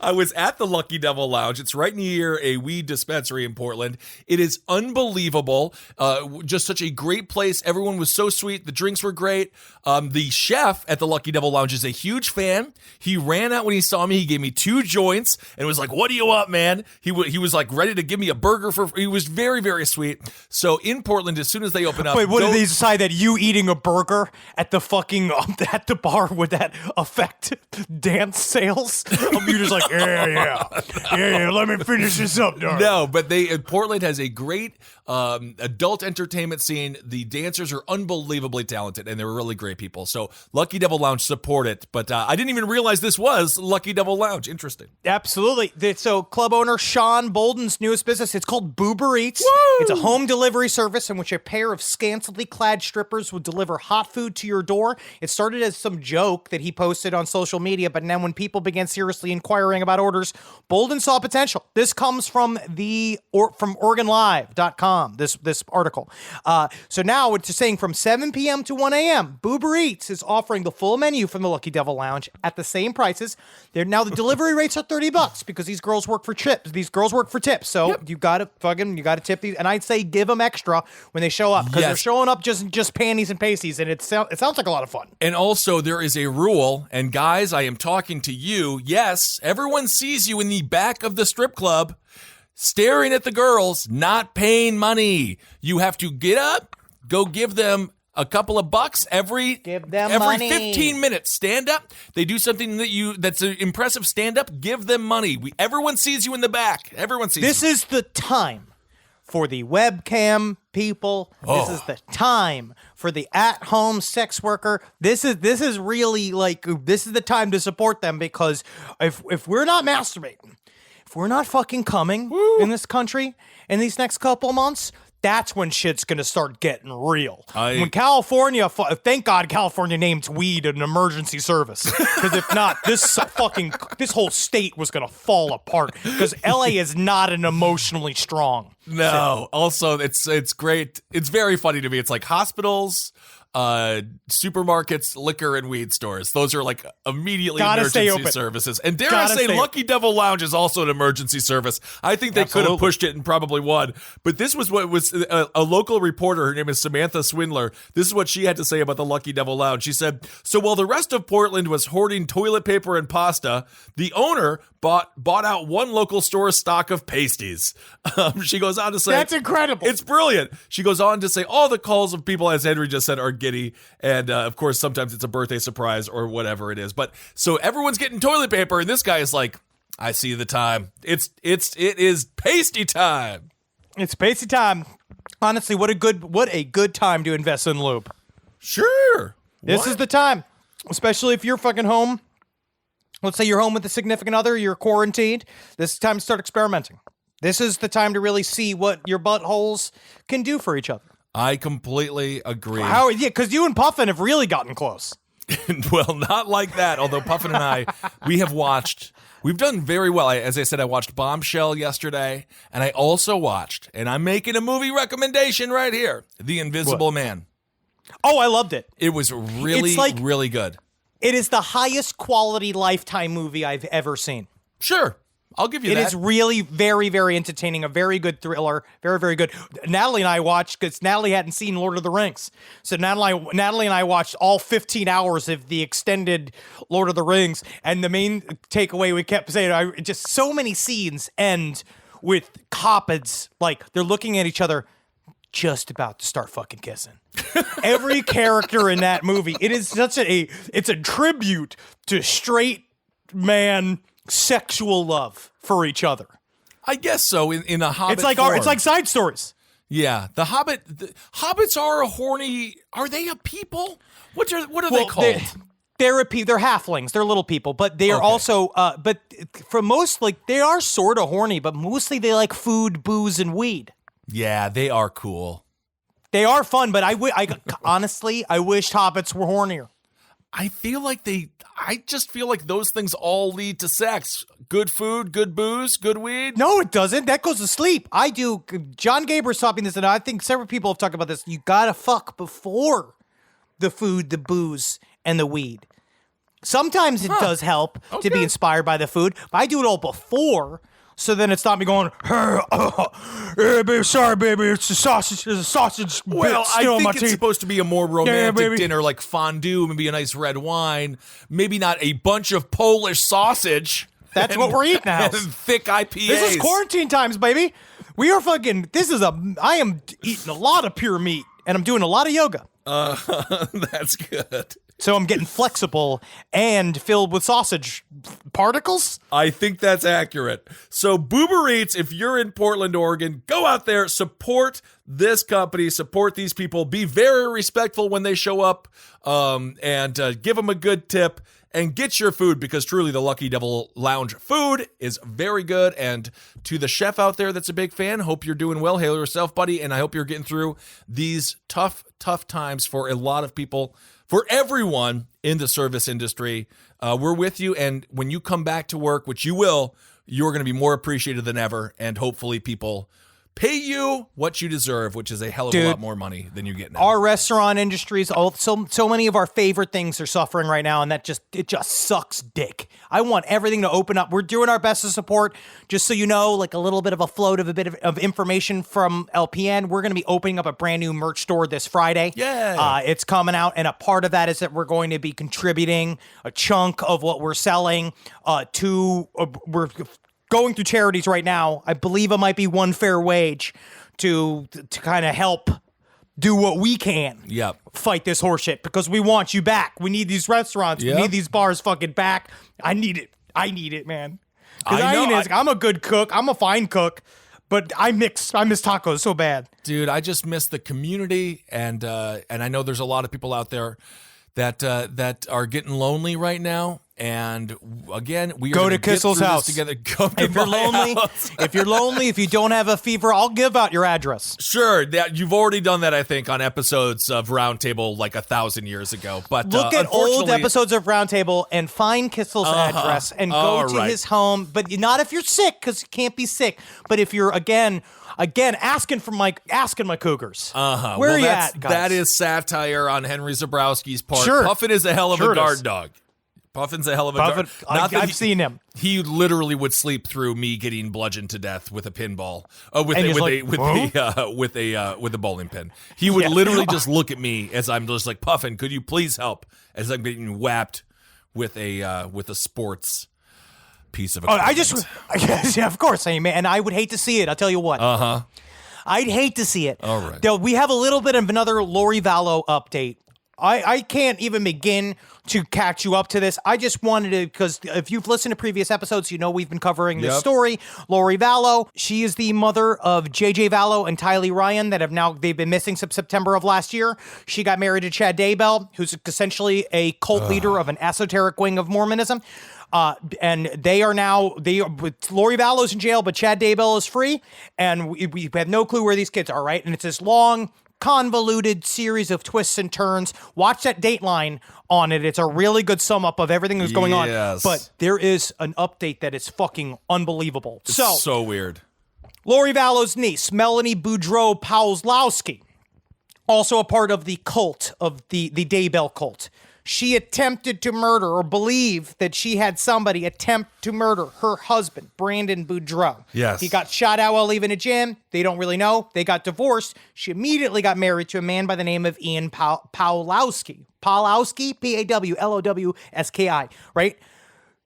I was at the Lucky Devil Lounge. It's right near a weed dispensary in Portland. It is unbelievable. Just such a great place. Everyone was so sweet. The drinks were great. The chef at the Lucky Devil Lounge is a huge fan. He ran out when he saw me. He gave me 2 joints and was like, "What do you want, man?" He was like ready to give me a burger he was very, very sweet. So in Portland, as soon as they open up. Wait, what did they decide that you eating a burger at the fucking, at the bar, would that affect dance sales? You're just like, yeah, let me finish this up, darling. No, but Portland has a great adult entertainment scene. The dancers are unbelievably talented, and they're really great people. So Lucky Devil Lounge, support it. But I didn't even realize this was Lucky Devil Lounge. Interesting. Absolutely. So club owner Sean Bolden's newest business, it's called BooberEats. It's a home delivery service in which a pair of scantily clad strippers would deliver hot food to your door. It started as some joke that he posted on social media, but then when people began seriously inquiring about orders, Bolden saw potential. This comes from from OregonLive.com, this article. So now it's saying from 7 p.m. to 1 a.m., BooberEats is offering the full menu from the Lucky Devil Lounge at the same prices. Now the delivery rates are $30 because these girls work for tips. These girls work for tips. So you got to tip these. And I'd say give them extra when they show up because they're showing up just panties and pasties. And it sounds like a lot of fun. And also there is a rule. And guys, I am talking to you. Yes, everyone sees you in the back of the strip club staring at the girls, not paying money. You have to get up, go give them a couple of bucks every 15 minutes. Stand up. They do something that's an impressive. Stand up. Give them money. Everyone sees you in the back. Everyone sees. This is the time for the webcam people. This is the time for the at-home sex worker. This is really this is the time to support them because if we're not masturbating, if we're not fucking coming in this country in these next couple months, that's when shit's gonna start getting real. When California, thank God California named weed an emergency service. Because if not, this whole state was gonna fall apart. Because LA is not an emotionally strong city. Also, it's great. It's very funny to me. It's like hospitals, supermarkets, liquor, and weed stores. Those are like immediately emergency services. And dare I say, Lucky Devil Lounge is also an emergency service. I think they could have pushed it and probably won. But this was what was a local reporter. Her name is Samantha Swindler. This is what she had to say about the Lucky Devil Lounge. She said, "So while the rest of Portland was hoarding toilet paper and pasta, the owner bought out one local store's stock of pasties." She goes on to say, "That's incredible. It's brilliant." She goes on to say, "All the calls of people, as Henry just said, are giddy, and of course sometimes it's a birthday surprise or whatever it is. But so everyone's getting toilet paper, and this guy is like, I see the time. It is pasty time. It's pasty time. Honestly, what a good time to invest in lube. Sure, this is the time, especially if you're fucking home. Let's say you're home with a significant other, you're quarantined. This is the time to start experimenting. This is the time to really see what your buttholes can do for each other. I completely agree. Because you and Puffin have really gotten close. Well, not like that. Although Puffin and I, we've done very well. As I said, I watched Bombshell yesterday, and I also watched, and I'm making a movie recommendation right here, The Invisible Man. Oh, I loved it. It was really, really good. It is the highest quality Lifetime movie I've ever seen. Sure. I'll give you that. It is really very, very entertaining. A very good thriller. Very, very good. Natalie and I watched, because Natalie hadn't seen Lord of the Rings. So Natalie and I watched all 15 hours of the extended Lord of the Rings. And the main takeaway we kept saying, just so many scenes end with hobbits, like they're looking at each other, just about to start fucking kissing. Every character in that movie, it is it's a tribute to straight man sexual love for each other. I guess so. In a Hobbit, it's like side stories. Yeah, the Hobbits are a horny. Are they a people? What are they called? They're halflings. They're little people, but they are also. But for most, they are sort of horny, but mostly they like food, booze, and weed. Yeah, they are cool. They are fun, but honestly, I wished hobbits were hornier. I just feel like those things all lead to sex. Good food, good booze, good weed. No, it doesn't. That goes to sleep. I do. John Gaber's taught me this, and I think several people have talked about this. You gotta fuck before the food, the booze, and the weed. Sometimes it does help to be inspired by the food, but I do it all before. So then it's not me going, baby, sorry, baby, it's a sausage. There's a sausage. Well, bit still I in my think it's teeth. supposed to be a more romantic baby. dinner, like fondue, maybe a nice red wine, maybe not a bunch of Polish sausage. That's what we're eating now. And thick IPAs. This is quarantine times, baby. We are fucking. I am eating a lot of pure meat, and I'm doing a lot of yoga. That's good. So I'm getting flexible and filled with sausage particles. I think that's accurate. So BooberEats, if you're in Portland, Oregon, go out there, support this company, support these people, be very respectful when they show up, and give them a good tip and get your food, because truly the Lucky Devil Lounge food is very good. And to the chef out there that's a big fan, hope you're doing well. Hail yourself, buddy. And I hope you're getting through these tough times for a lot of people. For everyone in the service industry, we're with you. And when you come back to work, which you will, you're going to be more appreciated than ever. And hopefully people pay you what you deserve, which is a hell of a lot more money than you get now. Our restaurant industries, so many of our favorite things are suffering right now, and it just sucks dick. I want everything to open up. We're doing our best to support. Just so you know, like a little bit of a float of a bit of information from LPN. We're going to be opening up a brand new merch store this Friday. Yeah. It's coming out, and a part of that is that we're going to be contributing a chunk of what we're selling we're going through charities right now. I believe it might be One Fair Wage to kind of help do what we can. Yep. Fight this horseshit, because we want you back. We need these restaurants. Yep. We need these bars fucking back. I need it, man. I know. I'm a good cook. I'm a fine cook, but I miss tacos so bad. Dude, I just miss the community, and I know there's a lot of people out there that are getting lonely right now. And again, we go are to Kissel's house together. Go to if you're lonely. House. If you're lonely, if you don't have a fever, I'll give out your address. Sure, that you've already done that, I think, on episodes of Roundtable like 1,000 years ago. But look at old episodes of Roundtable and find Kissel's address and go to his home. But not if you're sick, because you can't be sick. But if you're again asking my Cougars. Where are you at, guys? That is satire on Henry Zabrowski's part. Sure. Puffin is a hell of Sure a guard dog. Puffin's a hell of a guard. I've seen him. He literally would sleep through me getting bludgeoned to death with a pinball, with a bowling pin. He would literally just look at me as I'm just like, Puffin, could you please help? As I'm getting whapped with a sports piece of equipment. Yeah, of course, and I would hate to see it. I'll tell you what. I'd hate to see it. All right. Though we have a little bit of another Lori Vallow update. I can't even begin to catch you up to this. I just wanted to, because if you've listened to previous episodes, you know we've been covering this story. Lori Vallow, she is the mother of JJ Vallow and Tylee Ryan they've been missing since September of last year. She got married to Chad Daybell, who's essentially a cult leader of an esoteric wing of Mormonism. And Lori Vallow's in jail, but Chad Daybell is free. And we have no clue where these kids are, right? And it's this long, convoluted series of twists and turns. Watch that Dateline on it. It's a really good sum up of everything that's going on. But there is an update that is fucking unbelievable. It's so weird. Lori Vallow's niece, Melanie Boudreau Pawlowski, also a part of the cult of the Daybell cult. She attempted to murder, or believe that she had somebody attempt to murder her husband, Brandon Boudreau. Yes. He got shot out while leaving a gym. They don't really know. They got divorced. She immediately got married to a man by the name of Ian Pawlowski. Pawlowski? Pawlowski, right?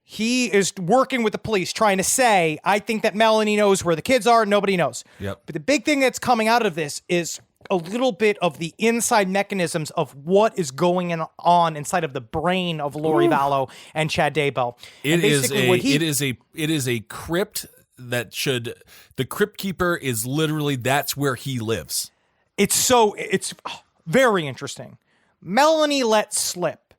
He is working with the police trying to say, I think that Melanie knows where the kids are. Nobody knows. Yep. But the big thing that's coming out of this is a little bit of the inside mechanisms of what is going on inside of the brain of Lori Vallow and Chad Daybell. It is a crypt the crypt keeper is literally, that's where he lives. It's very interesting. Melanie let slip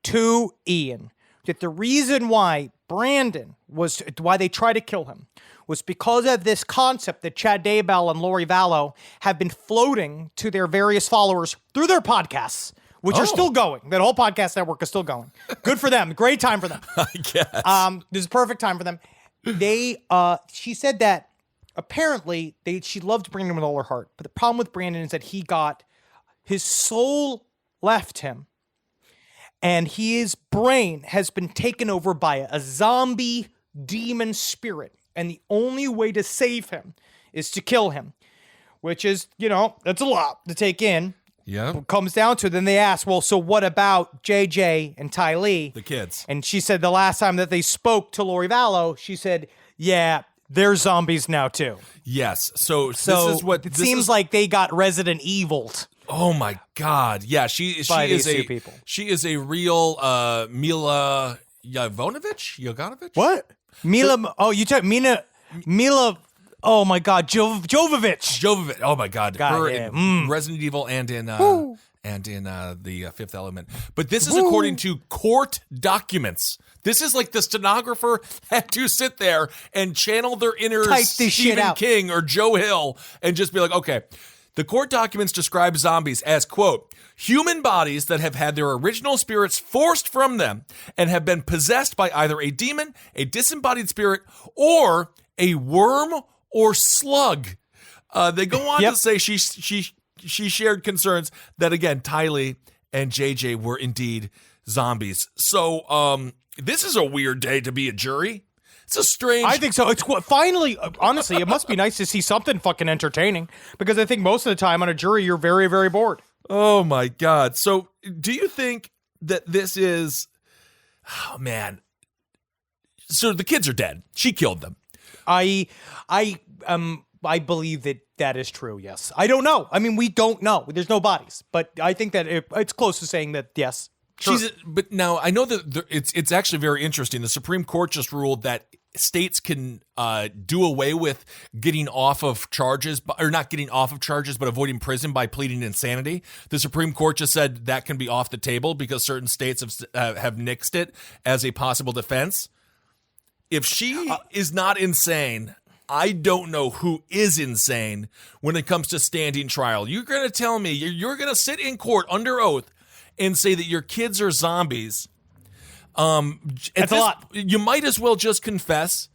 to Ian that the reason why why they tried to kill him was because of this concept that Chad Daybell and Lori Vallow have been floating to their various followers through their podcasts which are still going. That whole podcast network is still going. Good for them. Great time for them. I guess. This is a perfect time for them. She said that apparently she loved Brandon with all her heart, but the problem with Brandon is that his soul left him, and his brain has been taken over by a zombie demon spirit, and the only way to save him is to kill him, which is, that's a lot to take in. Yeah. It comes down to it. Then they ask, well, so what about JJ and Ty Lee? The kids. And she said the last time that they spoke to Lori Vallow, she said, yeah, they're zombies now too. Yes. So this is what it seems like they got Resident Evil'd. Oh my God! Yeah, she is a real Mila Jovanovic. What? Mila? You took Mila. Oh my God, Jovovich. Oh my God, her in Resident Evil and in the Fifth Element. But this is according to court documents. This is like the stenographer had to sit there and channel their inner Stephen King or Joe Hill and just be like, okay. The court documents describe zombies as, quote, human bodies that have had their original spirits forced from them and have been possessed by either a demon, a disembodied spirit, or a worm or slug. They go on to say she shared concerns that, again, Ty Lee and JJ were indeed zombies. So this is a weird day to be a jury. It's a strange... I think so. It's finally, honestly, it must be nice to see something fucking entertaining, because I think most of the time on a jury, you're very, very bored. Oh, my God. So do you think that this is... Oh, man. So the kids are dead. She killed them. I believe that is true, yes. I don't know. I mean, we don't know. There's no bodies. But I think that it's close to saying that, yes. Sure. But now, I know that it's actually very interesting. The Supreme Court just ruled that states can do away with getting off of charges, or not getting off of charges, but avoiding prison by pleading insanity. The Supreme Court just said that can be off the table because certain states have nixed it as a possible defense. If she is not insane, I don't know who is insane when it comes to standing trial. You're going to tell me you're going to sit in court under oath and say that your kids are zombies. That's a lot. You might as well just confess.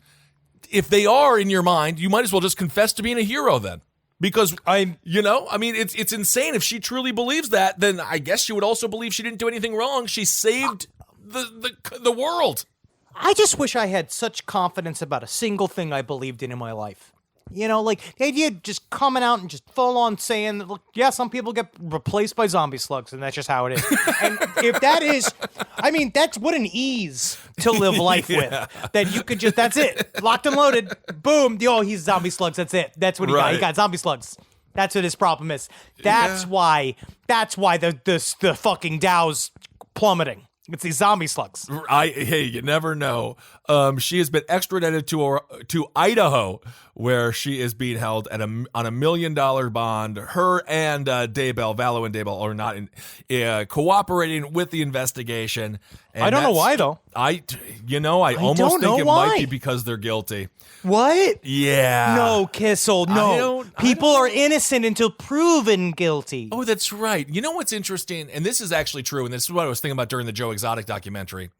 If they are in your mind, you might as well just confess to being a hero then. Because, it's insane. If she truly believes that, then I guess she would also believe she didn't do anything wrong. She saved the world. I just wish I had such confidence about a single thing I believed in my life. Like the idea of just coming out and just full on saying that, look, yeah, some people get replaced by zombie slugs, and that's just how it is. And if that is, that's what an ease to live life with. That you could just, that's it, locked and loaded, boom, he's zombie slugs, that's it. That's what he got. He got zombie slugs. That's what his problem is. That's why the fucking Dow's plummeting. It's these zombie slugs. Hey, you never know. She has been extradited to Idaho, where she is being held on $1 million bond. Her and Daybell, Vallow and Daybell, are not cooperating with the investigation. And I don't know why, though. I almost think it might be because they're guilty. What? Yeah. No, Kissel, no. People are innocent until proven guilty. Oh, that's right. You know what's interesting? And this is actually true, and this is what I was thinking about during the Joe Exotic documentary.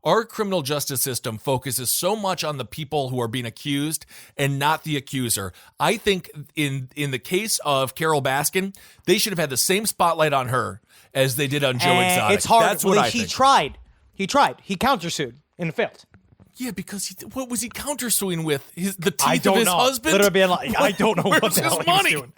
Our criminal justice system focuses so much on the people who are being accused and not the accuser. I think in the case of Carol Baskin, they should have had the same spotlight on her as they did on Joe Exotic. It's hard. That's what I think. He tried. He countersued and failed. Yeah, because what was he countersuing with? The teeth of his husband? I don't know what the hell he was doing.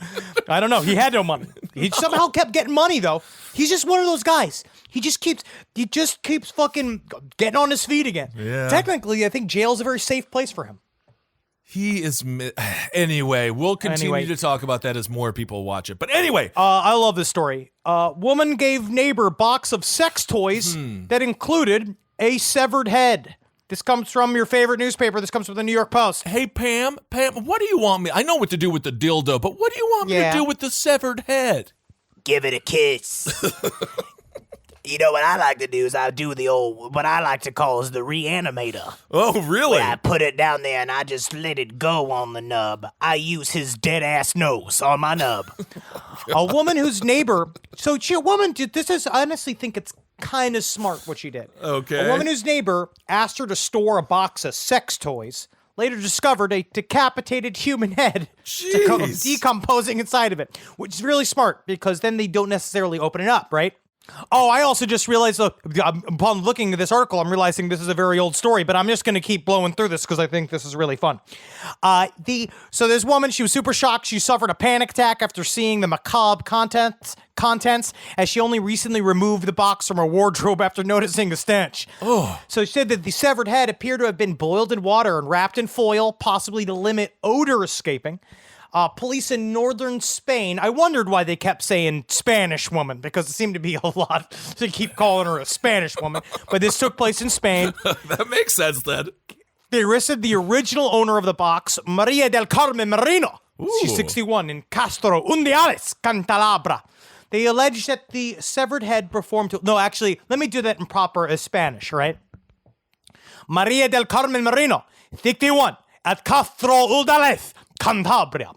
I don't know. He had no money. He somehow kept getting money, though. He's just one of those guys. He just keeps fucking getting on his feet again. Yeah. Technically, I think jail's a very safe place for him. He is... Anyway, we'll continue to talk about that as more people watch it. But anyway... I love this story. Woman gave neighbor box of sex toys that included a severed head. This comes from your favorite newspaper. This comes from the New York Post. Hey, Pam, what do you want me... I know what to do with the dildo, but what do you want me to do with the severed head? Give it a kiss. You know what I like to do is I do the old, what I like to call is the reanimator. Oh, really? Where I put it down there and I just let it go on the nub. I use his dead ass nose on my nub. A woman whose neighbor, this is, I honestly think it's kind of smart what she did. Okay. A woman whose neighbor asked her to store a box of sex toys, later discovered a decapitated human head decomposing inside of it, which is really smart because then they don't necessarily open it up, right? Oh, I also just realized, upon looking at this article, I'm realizing this is a very old story, but I'm just going to keep blowing through this because I think this is really fun. So this woman, she was super shocked. She suffered a panic attack after seeing the macabre contents, as she only recently removed the box from her wardrobe after noticing the stench. Oh. So she said that the severed head appeared to have been boiled in water and wrapped in foil, possibly to limit odor escaping. Police in northern Spain, I wondered why they kept saying Spanish woman, because it seemed to be a lot to keep calling her a Spanish woman. But this took place in Spain. That makes sense then. They arrested the original owner of the box, Maria del Carmen Marino. Ooh. She's 61, in Castro Undiales, Cantalabra. They alleged that the severed head performed... No, actually, let me do that in proper Spanish, right? Maria del Carmen Marino, 61, at Castro Undiales, Cantabria.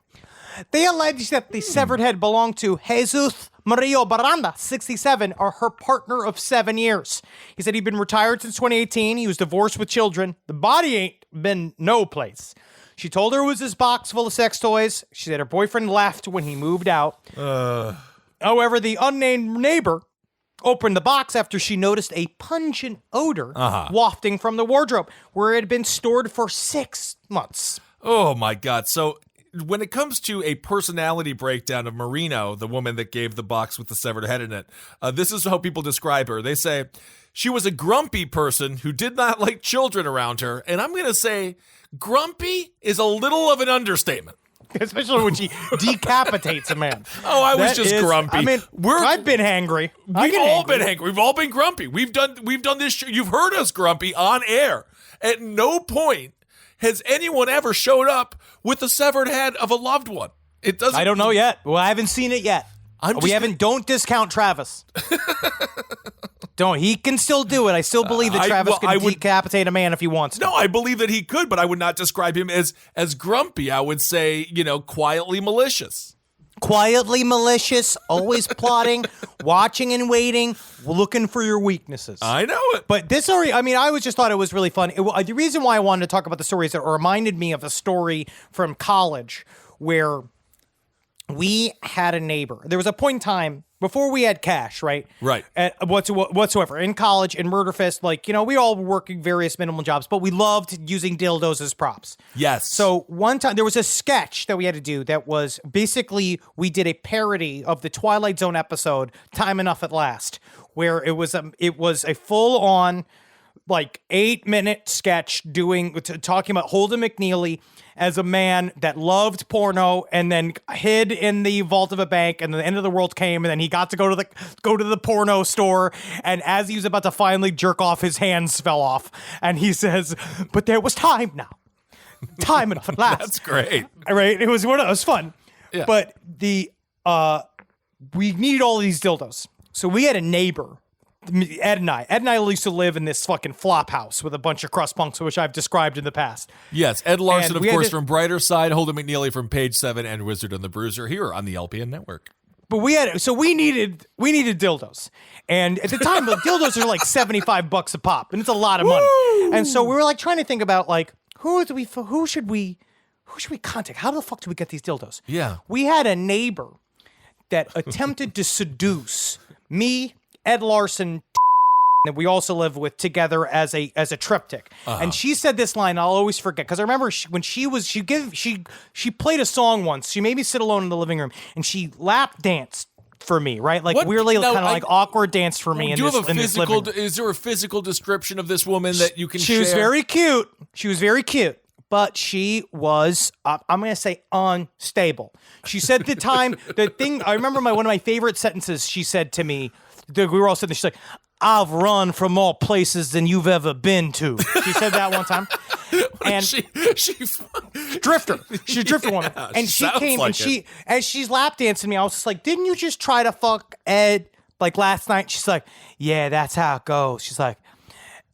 They allege that the severed head belonged to Jesus Mario Baranda, 67, or her partner of 7 years. He said he'd been retired since 2018. He was divorced with children. The body ain't been no place. She told her it was his box full of sex toys. She said her boyfriend left when he moved out. However, the unnamed neighbor opened the box after she noticed a pungent odor wafting from the wardrobe, where it had been stored for 6 months. Oh, my God. So when it comes to a personality breakdown of Marino, the woman that gave the box with the severed head in it, this is how people describe her. They say she was a grumpy person who did not like children around her. And I'm going to say grumpy is a little of an understatement. Especially when she decapitates a man. Oh, I was just grumpy. I mean, I've been hangry. We've all been hangry. We've all been grumpy. We've done this show. You've heard us grumpy on air. At no point has anyone ever showed up with the severed head of a loved one. It doesn't. I don't know yet. Well, I haven't seen it yet. Don't discount Travis. Don't. He can still do it. I still believe that Travis can decapitate a man if he wants to. No, I believe that he could, but I would not describe him as grumpy. I would say, quietly malicious. Quietly malicious, always plotting, watching and waiting, looking for your weaknesses. I know it. But this story, I always just thought it was really fun. The reason why I wanted to talk about the story is that it reminded me of a story from college where we had a neighbor. There was a point in time before we had cash, right? Right. Whatsoever. In college, in Murder Fist, we all were working various minimal jobs, but we loved using dildos as props. Yes. So one time, there was a sketch that we had to do that was basically, we did a parody of the Twilight Zone episode, Time Enough at Last, where it was a full-on 8-minute sketch talking about Holden McNeely as a man that loved porno and then hid in the vault of a bank, and the end of the world came, and then he got to go to the porno store, and as he was about to finally jerk off, his hands fell off, and he says, "But there was time now, time enough at last." That's great, right? It was fun, yeah. But we needed all these dildos, so we had a neighbor. Ed and I used to live in this fucking flop house with a bunch of crust punks, which I've described in the past. Yes, Ed Larson, of course, from Brighter Side, Holden McNeely from Page 7, and Wizard and the Bruiser here on the LPN Network. But we needed dildos. And at the time, dildos are like $75 a pop, and it's a lot of money. Woo! And so we were trying to think about who should we contact? How the fuck do we get these dildos? Yeah. We had a neighbor that attempted to seduce me, Ed Larson, that we also live with together as a triptych. And she said this line I'll always forget, because I remember when she played a song once. She made me sit alone in the living room, and she lap danced for me, right? Weirdly kind of awkward dance for me. Do you have is there a physical description of this woman that you can share? She was very cute. She was very cute. But she was, I'm going to say, unstable. She said I remember one of my favorite sentences she said to me. We were all sitting there. She's like, "I've run from more places than you've ever been to." She said that one time. And she drifter. She's a drifter woman. And she came and as she's lap dancing me, I was just like, "Didn't you just try to fuck Ed Like last night, she's like, yeah, that's how it goes. She's like,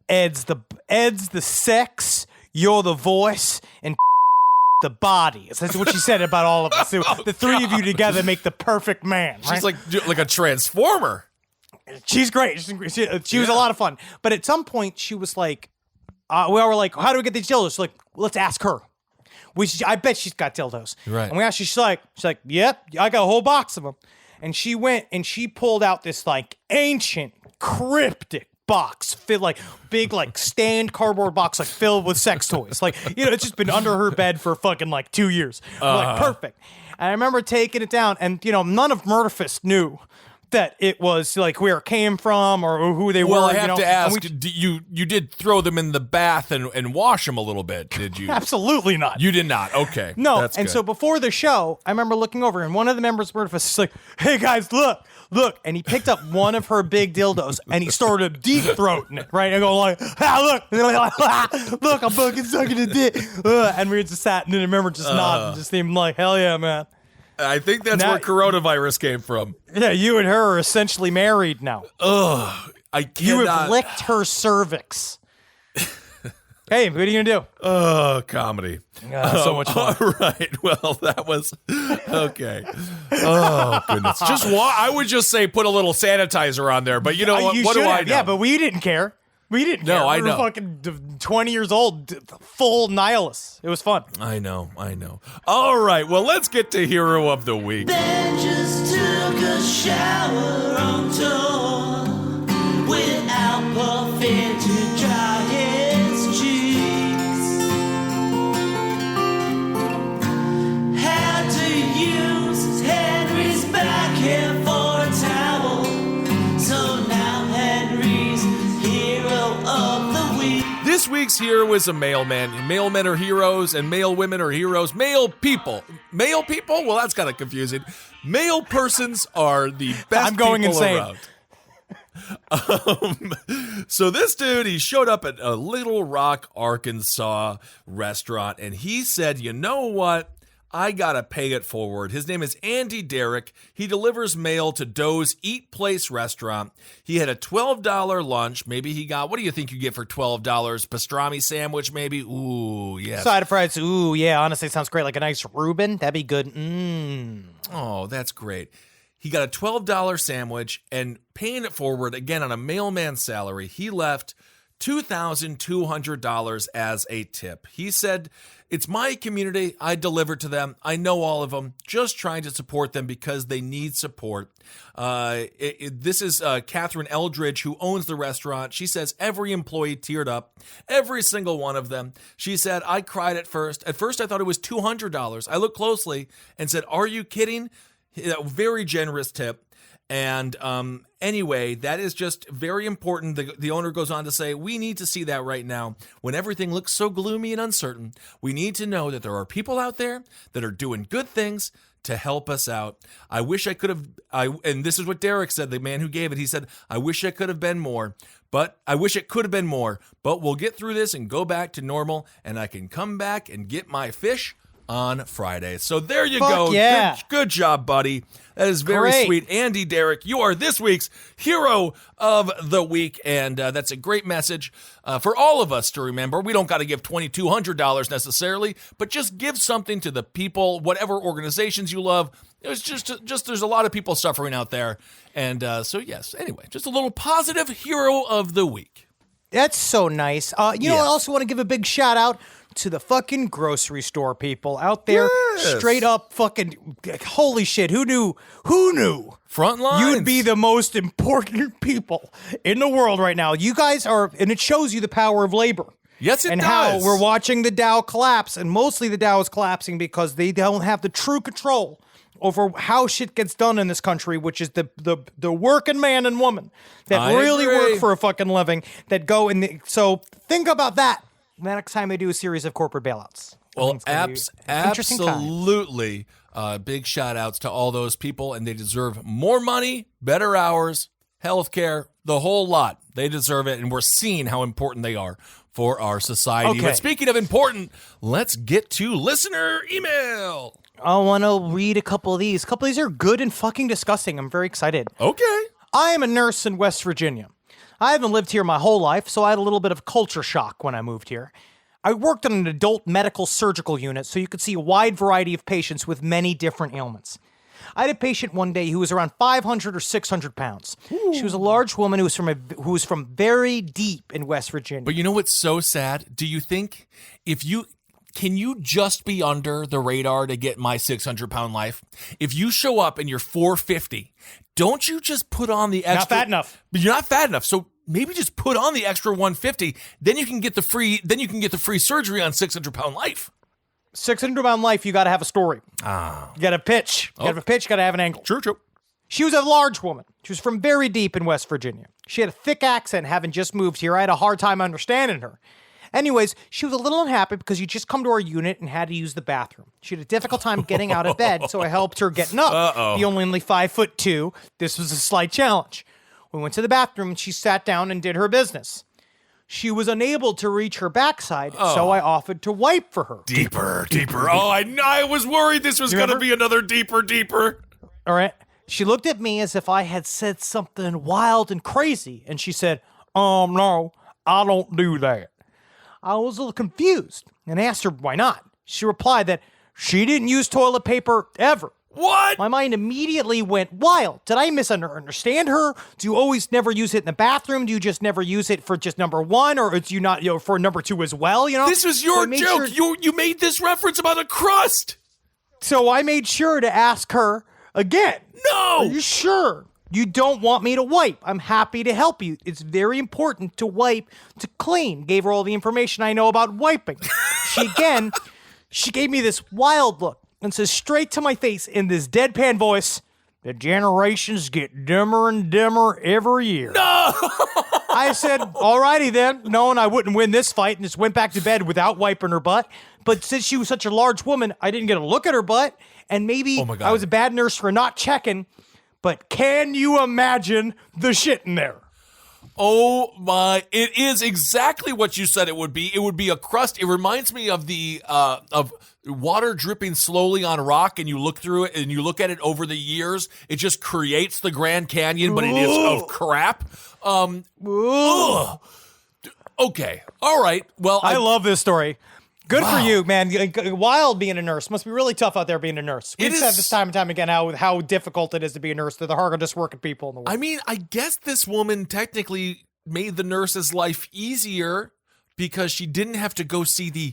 Ed's the sex, you're the voice, and the body. That's what she said about all of us. So the three of you together make the perfect man. Right? She's like a transformer. She's great. She was a lot of fun. But at some point, she was like, we were like, how do we get these dildos? She's like, let's ask her. I bet she's got dildos. Right. And we asked her, she's like, yep, I got a whole box of them. And she went and she pulled out this like ancient, cryptic box, filled like big, like stand cardboard box, like filled with sex toys. Like, it's just been under her bed for fucking like 2 years. We're like, perfect. And I remember taking it down, and none of Murderfist knew that it was like where it came from or who they were. Well, I have to ask, you did throw them in the bath and wash them a little bit, did you? Absolutely not. You did not. Okay. No. That's and good. so before the show, I remember looking over, and one of the members of Murderfist is like, hey guys, look. And he picked up one of her big dildos and he started deep throating it, right? And go like, look, I'm fucking sucking a dick. And we just sat and then I remember just nodding, just seemed like, hell yeah, man. I think that's where coronavirus came from. Yeah, you and her are essentially married now. Ugh, I cannot. You have licked her cervix. Hey, what are you gonna do? Comedy. So much fun. All right. Well, that was okay. Oh goodness. I would just say put a little sanitizer on there, but you know what? What do I know? Yeah, but we didn't care. We didn't care. I we were know. fucking 20 years old, full nihilists. It was fun. I know. All right. Well, let's get to Hero of the Week. Ben just took a shower on tour without puffing to dry his cheeks. Had to use his Henry's back hair for a towel. So now Henry's Hero of the Week. This week's hero is a mailman. Male men are heroes and male women are heroes. Male people? Well, that's kind of confusing. Male persons are the best I'm going people insane. around. So this dude, he showed up at a Little Rock, Arkansas restaurant, and he said, you know what? I gotta pay it forward. His name is Andy Derrick. He delivers mail to Doe's Eat Place restaurant. He had a $12 lunch. Maybe he got, what do you think you get for $12? Pastrami sandwich, maybe? Ooh, yes. Side of fries. Ooh, yeah, honestly, sounds great. Like a nice Reuben. That'd be good. Oh, that's great. He got a $12 sandwich, and paying it forward, again, on a mailman's salary, he left $2,200 as a tip. He said, it's my community. I deliver to them. I know all of them. Just trying to support them because they need support. This is Catherine Eldridge, who owns the restaurant. She says every employee teared up, every single one of them. She said, I cried at first. At first, I thought it was $200. I looked closely and said, are you kidding? Very generous tip. And anyway, that is just very important. The owner goes on to say, we need to see that right now. When everything looks so gloomy and uncertain, we need to know that there are people out there that are doing good things to help us out. I wish I could have, and this is what Derek said, the man who gave it. He said, I wish I could have been more, but I wish it could have been more, but we'll get through this and go back to normal, and I can come back and get my fish on Friday. So there you go. Yeah. Good job, buddy. That is very Great. sweet. Andy Derrick, you are this week's Hero of the Week, and that's a great message for all of us to remember. We don't got to give $2,200 necessarily, but just give something to the people, whatever organizations you love. There's just there's a lot of people suffering out there, and so yes. Anyway, just a little positive Hero of the Week. That's so nice. You know, I also want to give a big shout out to the fucking grocery store people out there. Yes. Straight up fucking, holy shit. Who knew? Front lines. You'd be the most important people in the world right now. You guys are, and it shows you the power of labor. Yes, it and does. how we're watching the Dow collapse, and mostly the Dow is collapsing because they don't have the true control over how shit gets done in this country, which is the working man and woman that I really agree. work for a fucking living, that go in the, so think about that next time they do a series of corporate bailouts. Well, interesting time. absolutely. Big shout outs to all those people, and they deserve more money, better hours, healthcare, the whole lot. They deserve it, and we're seeing how important they are for our society. Okay. But speaking of important, let's get to listener email. I want to read a couple of these. A couple of these are good and fucking disgusting. I'm very excited. Okay. I am a nurse in West Virginia. I haven't lived here my whole life, so I had a little bit of culture shock when I moved here. I worked on an adult medical surgical unit, so you could see a wide variety of patients with many different ailments. I had a patient one day who was around 500 or 600 pounds. Ooh. She was a large woman who was from very deep in West Virginia. But you know what's so sad? Do you think can you just be under the radar to get my 600-pound life? If you show up and you're 450, don't you just put on the extra? Not fat enough. But you're not fat enough, so maybe just put on the extra 150. Then you can get the free. Then you can get the free surgery on 600-pound life. 600-pound life, you got to have a story. You got to pitch. You got to have a pitch. Got to have an angle. True. She was a large woman. She was from very deep in West Virginia. She had a thick accent, having just moved here. I had a hard time understanding her. Anyways, she was a little unhappy because you just come to our unit and had to use the bathroom. She had a difficult time getting out of bed, so I helped her getting up. Uh-oh. The only 5'2". This was a slight challenge. We went to the bathroom and she sat down and did her business. She was unable to reach her backside, so I offered to wipe for her. Deeper. Oh, I was worried this was going to be another deeper. All right. She looked at me as if I had said something wild and crazy, and she said, no, I don't do that. I was a little confused and asked her why not. She replied that she didn't use toilet paper ever. What? My mind immediately went wild. Did I misunderstand her? Do you always never use it in the bathroom? Do you just never use it for just number one, or do you not, for number two as well? This was your joke. You made this reference about a crust. So I made sure to ask her again. No. Are you sure you don't want me to wipe? I'm happy to help you. It's very important to wipe to clean. Gave her all the information I know about wiping. She gave me this wild look and says straight to my face in this deadpan voice, "The generations get dimmer and dimmer every year." No! I said, alrighty then, knowing I wouldn't win this fight, and just went back to bed without wiping her butt. But since she was such a large woman, I didn't get a look at her butt, and maybe I was a bad nurse for not checking, but can you imagine the shit in there? Oh my, it is exactly what you said it would be. It would be a crust. It reminds me of the of water dripping slowly on rock, and you look through it and you look at it over the years. It just creates the Grand Canyon, but it is of crap. Okay. All right. Well, I love this story. Good for you, man. Wild being a nurse. Must be really tough out there being a nurse. We've said this time and time again how difficult it is to be a nurse. They're the hardest working people in the world. I mean, I guess this woman technically made the nurse's life easier because she didn't have to go see the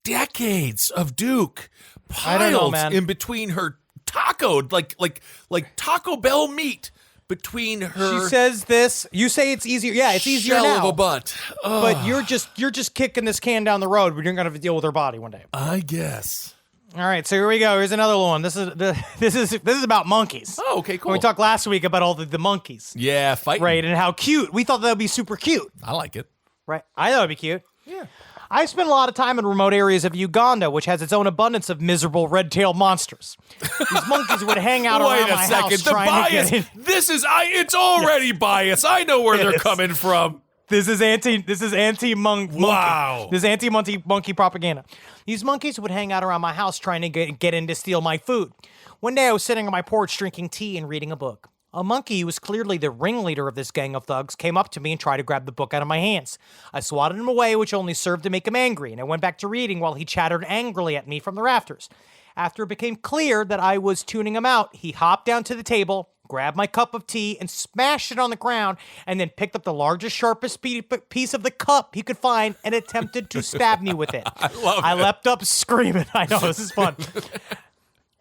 decades of Duke piles in between her taco, like Taco Bell meat. Between her, she says this. You say it's easier. Yeah, it's easier shell now. Of a butt. But you're just kicking this can down the road. But you're gonna have to deal with her body one day. I guess. All right, so here we go. Here's another one. This is about monkeys. Oh, okay, cool. We talked last week about all the monkeys. Yeah, fighting. Right, and how cute. We thought that would be super cute. I like it. Right, I thought it'd be cute. Yeah. I spent a lot of time in remote areas of Uganda, which has its own abundance of miserable red-tailed monsters. These monkeys would hang out around my house trying to get in. It's already biased. I know where they're coming from. This is anti-monkey. Wow. This is anti-monkey propaganda. These monkeys would hang out around my house trying to get in to steal my food. One day I was sitting on my porch drinking tea and reading a book. A monkey who was clearly the ringleader of this gang of thugs came up to me and tried to grab the book out of my hands. I swatted him away, which only served to make him angry, and I went back to reading while he chattered angrily at me from the rafters. After it became clear that I was tuning him out, he hopped down to the table, grabbed my cup of tea, and smashed it on the ground, and then picked up the largest, sharpest piece of the cup he could find and attempted to stab me with it. I leapt up screaming. I know, this is fun.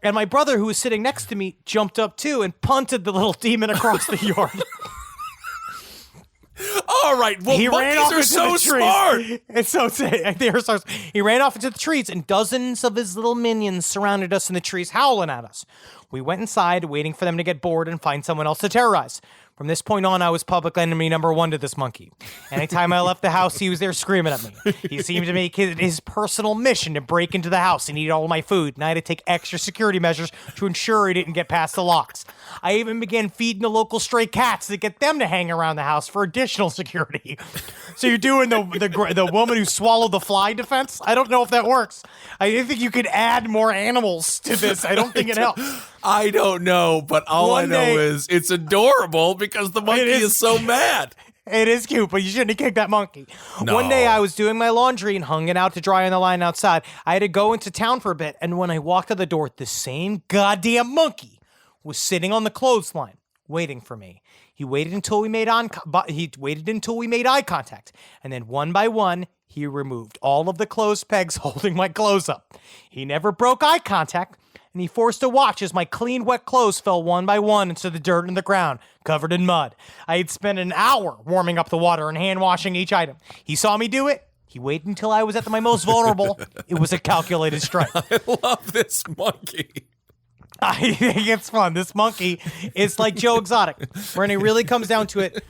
And my brother, who was sitting next to me, jumped up too and punted the little demon across the yard. All right, well, monkeys are so smart. He ran off into the trees, and dozens of his little minions surrounded us in the trees, howling at us. We went inside, waiting for them to get bored and find someone else to terrorize. From this point on, I was public enemy number one to this monkey. Anytime I left the house, he was there screaming at me. He seemed to make it his personal mission to break into the house and eat all of my food, and I had to take extra security measures to ensure he didn't get past the locks. I even began feeding the local stray cats to get them to hang around the house for additional security. So you're doing the woman who swallowed the fly defense? I don't know if that works. I think you could add more animals to this. I don't think it helps. I don't know, but all I know is it's adorable because the monkey is so mad. It is cute, but you shouldn't have kicked that monkey. No. One day I was doing my laundry and hung it out to dry on the line outside. I had to go into town for a bit, and when I walked to the door, the same goddamn monkey was sitting on the clothesline waiting for me. He waited until we made eye contact, and then one by one, he removed all of the clothes pegs holding my clothes up. He never broke eye contact, and he forced to watch as my clean, wet clothes fell one by one into the dirt and the ground, covered in mud. I had spent an hour warming up the water and hand washing each item. He saw me do it. He waited until I was at my most vulnerable. It was a calculated strike. I love this monkey. I think it's fun. This monkey is like Joe Exotic. When it really comes down to it,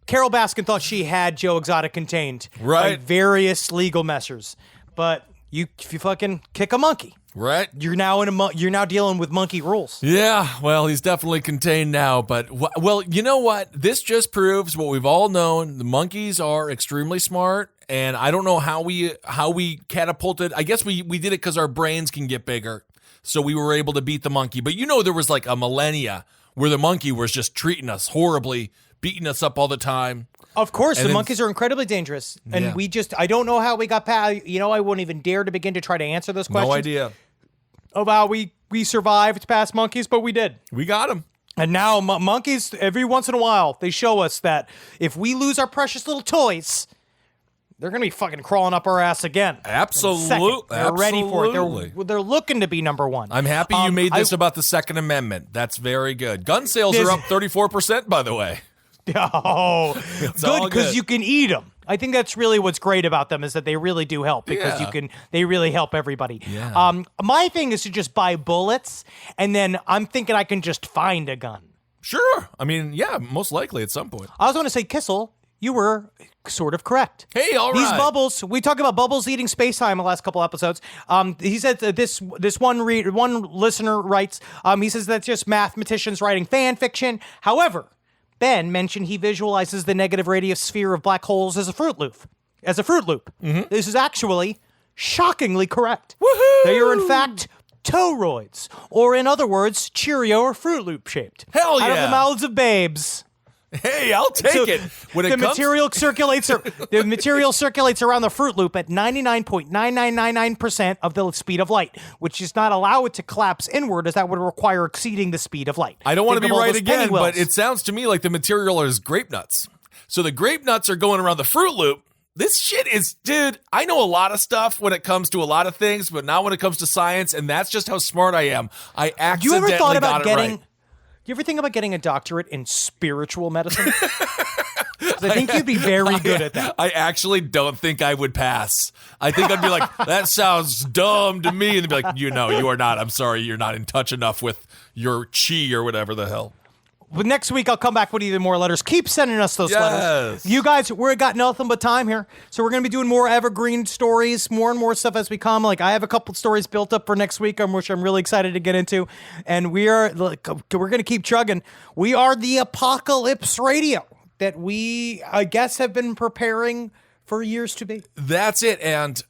Carol Baskin thought she had Joe Exotic contained by various legal measures. But if you fucking kick a monkey, right, you're now dealing with monkey rules. Yeah, well, he's definitely contained now. But well, you know what? This just proves what we've all known: the monkeys are extremely smart. And I don't know how we catapulted. I guess we did it because our brains can get bigger. So we were able to beat the monkey. But there was like a millennia where the monkey was just treating us horribly, beating us up all the time. Of course, the monkeys are incredibly dangerous. And I don't know how we got past, I wouldn't even dare to begin to try to answer those questions. No idea. Of how we survived past monkeys, but we did. We got them. And now monkeys, every once in a while, they show us that if we lose our precious little toys, they're going to be fucking crawling up our ass again. Absolutely. They're ready for it. They're looking to be number one. I'm happy you made this about the Second Amendment. That's very good. Gun sales are up 34%, by the way. Oh, good, because you can eat them. I think that's really what's great about them is that they really do help because they really help everybody. Yeah. My thing is to just buy bullets, and then I'm thinking I can just find a gun. Sure. I mean, yeah, most likely at some point. I was going to say, Kissel, you were sort of correct. Hey, all right. These bubbles, we talked about bubbles eating space time in the last couple episodes. He said that this one listener writes, he says that's just mathematicians writing fan fiction. However, Ben mentioned he visualizes the negative radius sphere of black holes as a Fruit Loop. Mm-hmm. This is actually shockingly correct. Woohoo! They are in fact toroids, or in other words, Cheerio or Fruit Loop shaped. Hell yeah! Out of the mouths of babes. Hey, I'll take it. The material circulates around the Fruit Loop at 99.9999% of the speed of light, which does not allow it to collapse inward, as that would require exceeding the speed of light. I don't want to be right again, but it sounds to me like the material is grape nuts. So the grape nuts are going around the Fruit Loop. This shit is, dude, I know a lot of stuff when it comes to a lot of things, but not when it comes to science, and that's just how smart I am. I accidentally You ever thought about got it right. You ever think about getting a doctorate in spiritual medicine? I think you'd be very good at that. I actually don't think I would pass. I think I'd be like, that sounds dumb to me. And they'd be like, you are not. I'm sorry, you're not in touch enough with your chi or whatever the hell. But next week, I'll come back with even more letters. Keep sending us those letters. You guys, we've got nothing but time here. So we're going to be doing more evergreen stories, more and more stuff as we come. Like, I have a couple stories built up for next week, which I'm really excited to get into. And we're going to keep chugging. We are the Apocalypse Radio that we, I guess, have been preparing for years to be. That's it. And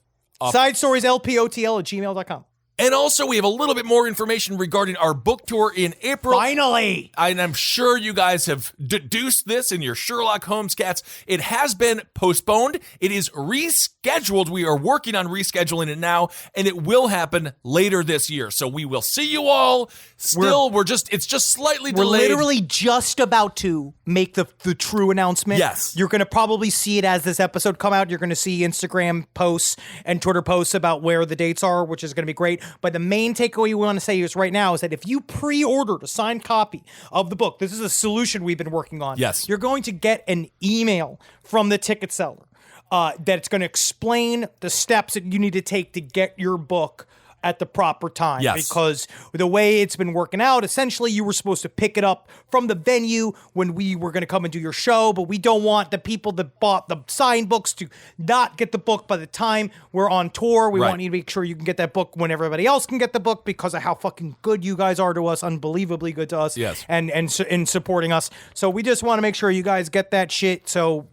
Side stories, lpotl@gmail.com. And also, we have a little bit more information regarding our book tour in April. Finally! And I'm sure you guys have deduced this in your Sherlock Holmes cats. It has been postponed. It is rescheduled. We are working on rescheduling it now, and it will happen later this year. So we will see you all. Still, it's just slightly delayed. We're literally just about to make the true announcement. Yes. You're going to probably see it as this episode come out. You're going to see Instagram posts and Twitter posts about where the dates are, which is going to be great. But the main takeaway we want to say is right now is that if you pre-ordered a signed copy of the book, this is a solution we've been working on. Yes. You're going to get an email from the ticket seller that's going to explain the steps that you need to take to get your book at the proper time. Yes. Because the way it's been working out, essentially you were supposed to pick it up from the venue when we were going to come and do your show, but we don't want the people that bought the signed books to not get the book by the time we're on tour. We want you to make sure you can get that book when everybody else can get the book because of how fucking good you guys are to us, unbelievably good to us. Yes. And in supporting us. So we just want to make sure you guys get that shit. So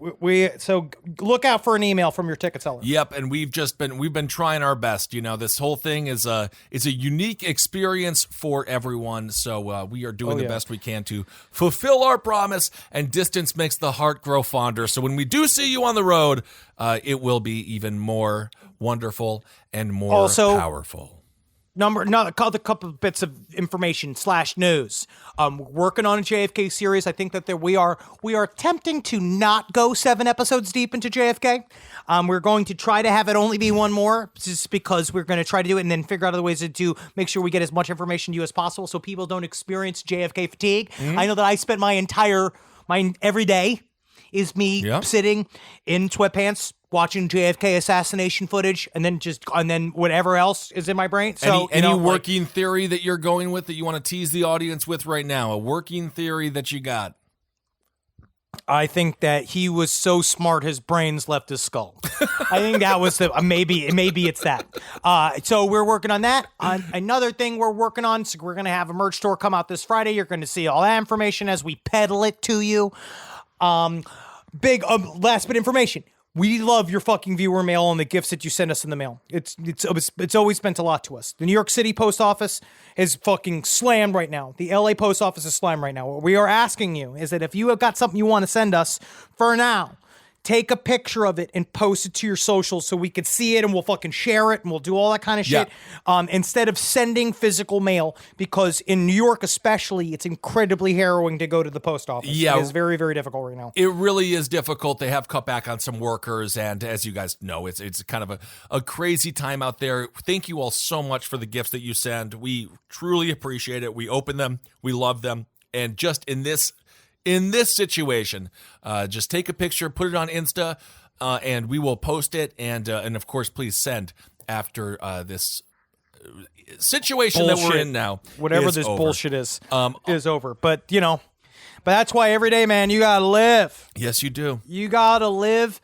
look out for an email from your ticket seller. Yep, and we've been trying our best. This whole thing is a unique experience for everyone. So we are doing the best we can to fulfill our promise, and distance makes the heart grow fonder. So when we do see you on the road, it will be even more wonderful and more powerful. A couple of bits of information / news. Working on a JFK series. I think that we are attempting to not go 7 episodes deep into JFK. We're going to try to have it only be one more, just because we're going to try to do it and then figure out other ways to make sure we get as much information to you as possible, so people don't experience JFK fatigue. I know that I spent my every day is me sitting in sweatpants watching JFK assassination footage, and then whatever else is in my brain. So any working theory that you're going with that you want to tease the audience with right now? A working theory that you got? I think that he was so smart his brains left his skull. I think that was maybe it's that. So we're working on that. Another thing we're working on, so we're going to have a merch store come out this Friday. You're going to see all that information as we peddle it to you. Big last bit information. We love your fucking viewer mail and the gifts that you send us in the mail. It's always meant a lot to us. The New York City post office is fucking slammed right now. The LA post office is slammed right now. What we are asking you is that if you have got something you want to send us, for now, take a picture of it and post it to your socials so we could see it, and we'll fucking share it and we'll do all that kind of shit. Instead of sending physical mail, because in New York especially, it's incredibly harrowing to go to the post office. Yeah. It's very, very difficult right now. It really is difficult. They have cut back on some workers, and as you guys know, it's kind of a crazy time out there. Thank you all so much for the gifts that you send. We truly appreciate it. We open them. We love them. And just in this situation, just take a picture, put it on Insta, and we will post it. And of course, please send after this situation that we're in now. Whatever this bullshit is over. But that's why every day, man, you gotta live. Yes, you do. You gotta live.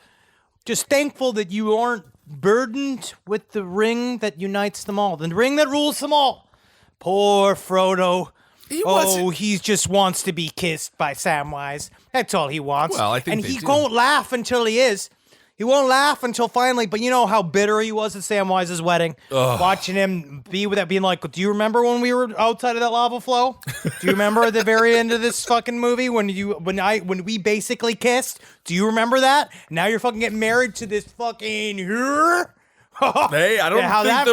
Just thankful that you aren't burdened with the ring that unites them all, the ring that rules them all. Poor Frodo. He just wants to be kissed by Samwise. That's all he wants. Well, I think and he won't laugh until he is. He won't laugh until finally. But you know how bitter he was at Samwise's wedding, watching him be with that, being like, "Do you remember when we were outside of that lava flow? Do you remember at the very end of this fucking movie when we basically kissed? Do you remember that? Now you're fucking getting married to this fucking." Hey, I don't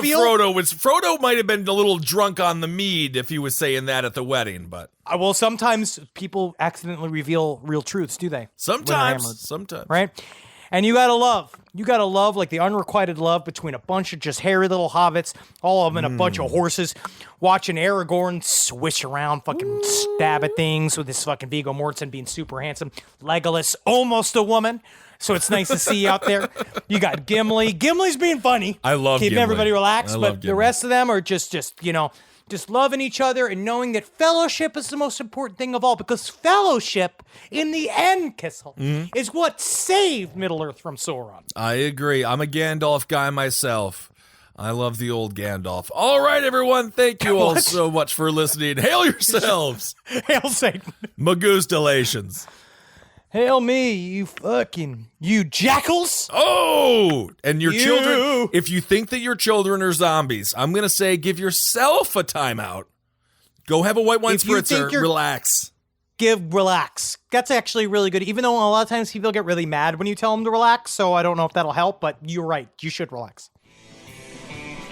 think Frodo might have been a little drunk on the mead if he was saying that at the wedding, but well, sometimes people accidentally reveal real truths, do they? Sometimes, right? And you gotta love like the unrequited love between a bunch of just hairy little hobbits, all of them and a bunch of horses, watching Aragorn swish around, fucking stab at things with his fucking Viggo Mortensen being super handsome, Legolas almost a woman. So it's nice to see you out there. You got Gimli. Gimli's being funny. I love keeping Gimli. Everybody relaxed. But the rest of them are just loving each other and knowing that fellowship is the most important thing of all. Because fellowship, in the end, Kissel, is what saved Middle-earth from Sauron. I agree. I'm a Gandalf guy myself. I love the old Gandalf. All right, everyone. Thank you all so much for listening. Hail yourselves. Hail Satan. Magustalations. Hail me, you jackals! Oh, and your children. If you think that your children are zombies, I'm going to say give yourself a timeout. Go have a white wine spritzer. Relax. Relax. That's actually really good, even though a lot of times people get really mad when you tell them to relax, so I don't know if that'll help, but you're right. You should relax.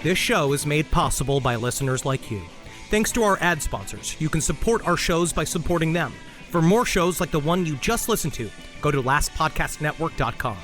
This show is made possible by listeners like you. Thanks to our ad sponsors, you can support our shows by supporting them. For more shows like the one you just listened to, go to lastpodcastnetwork.com.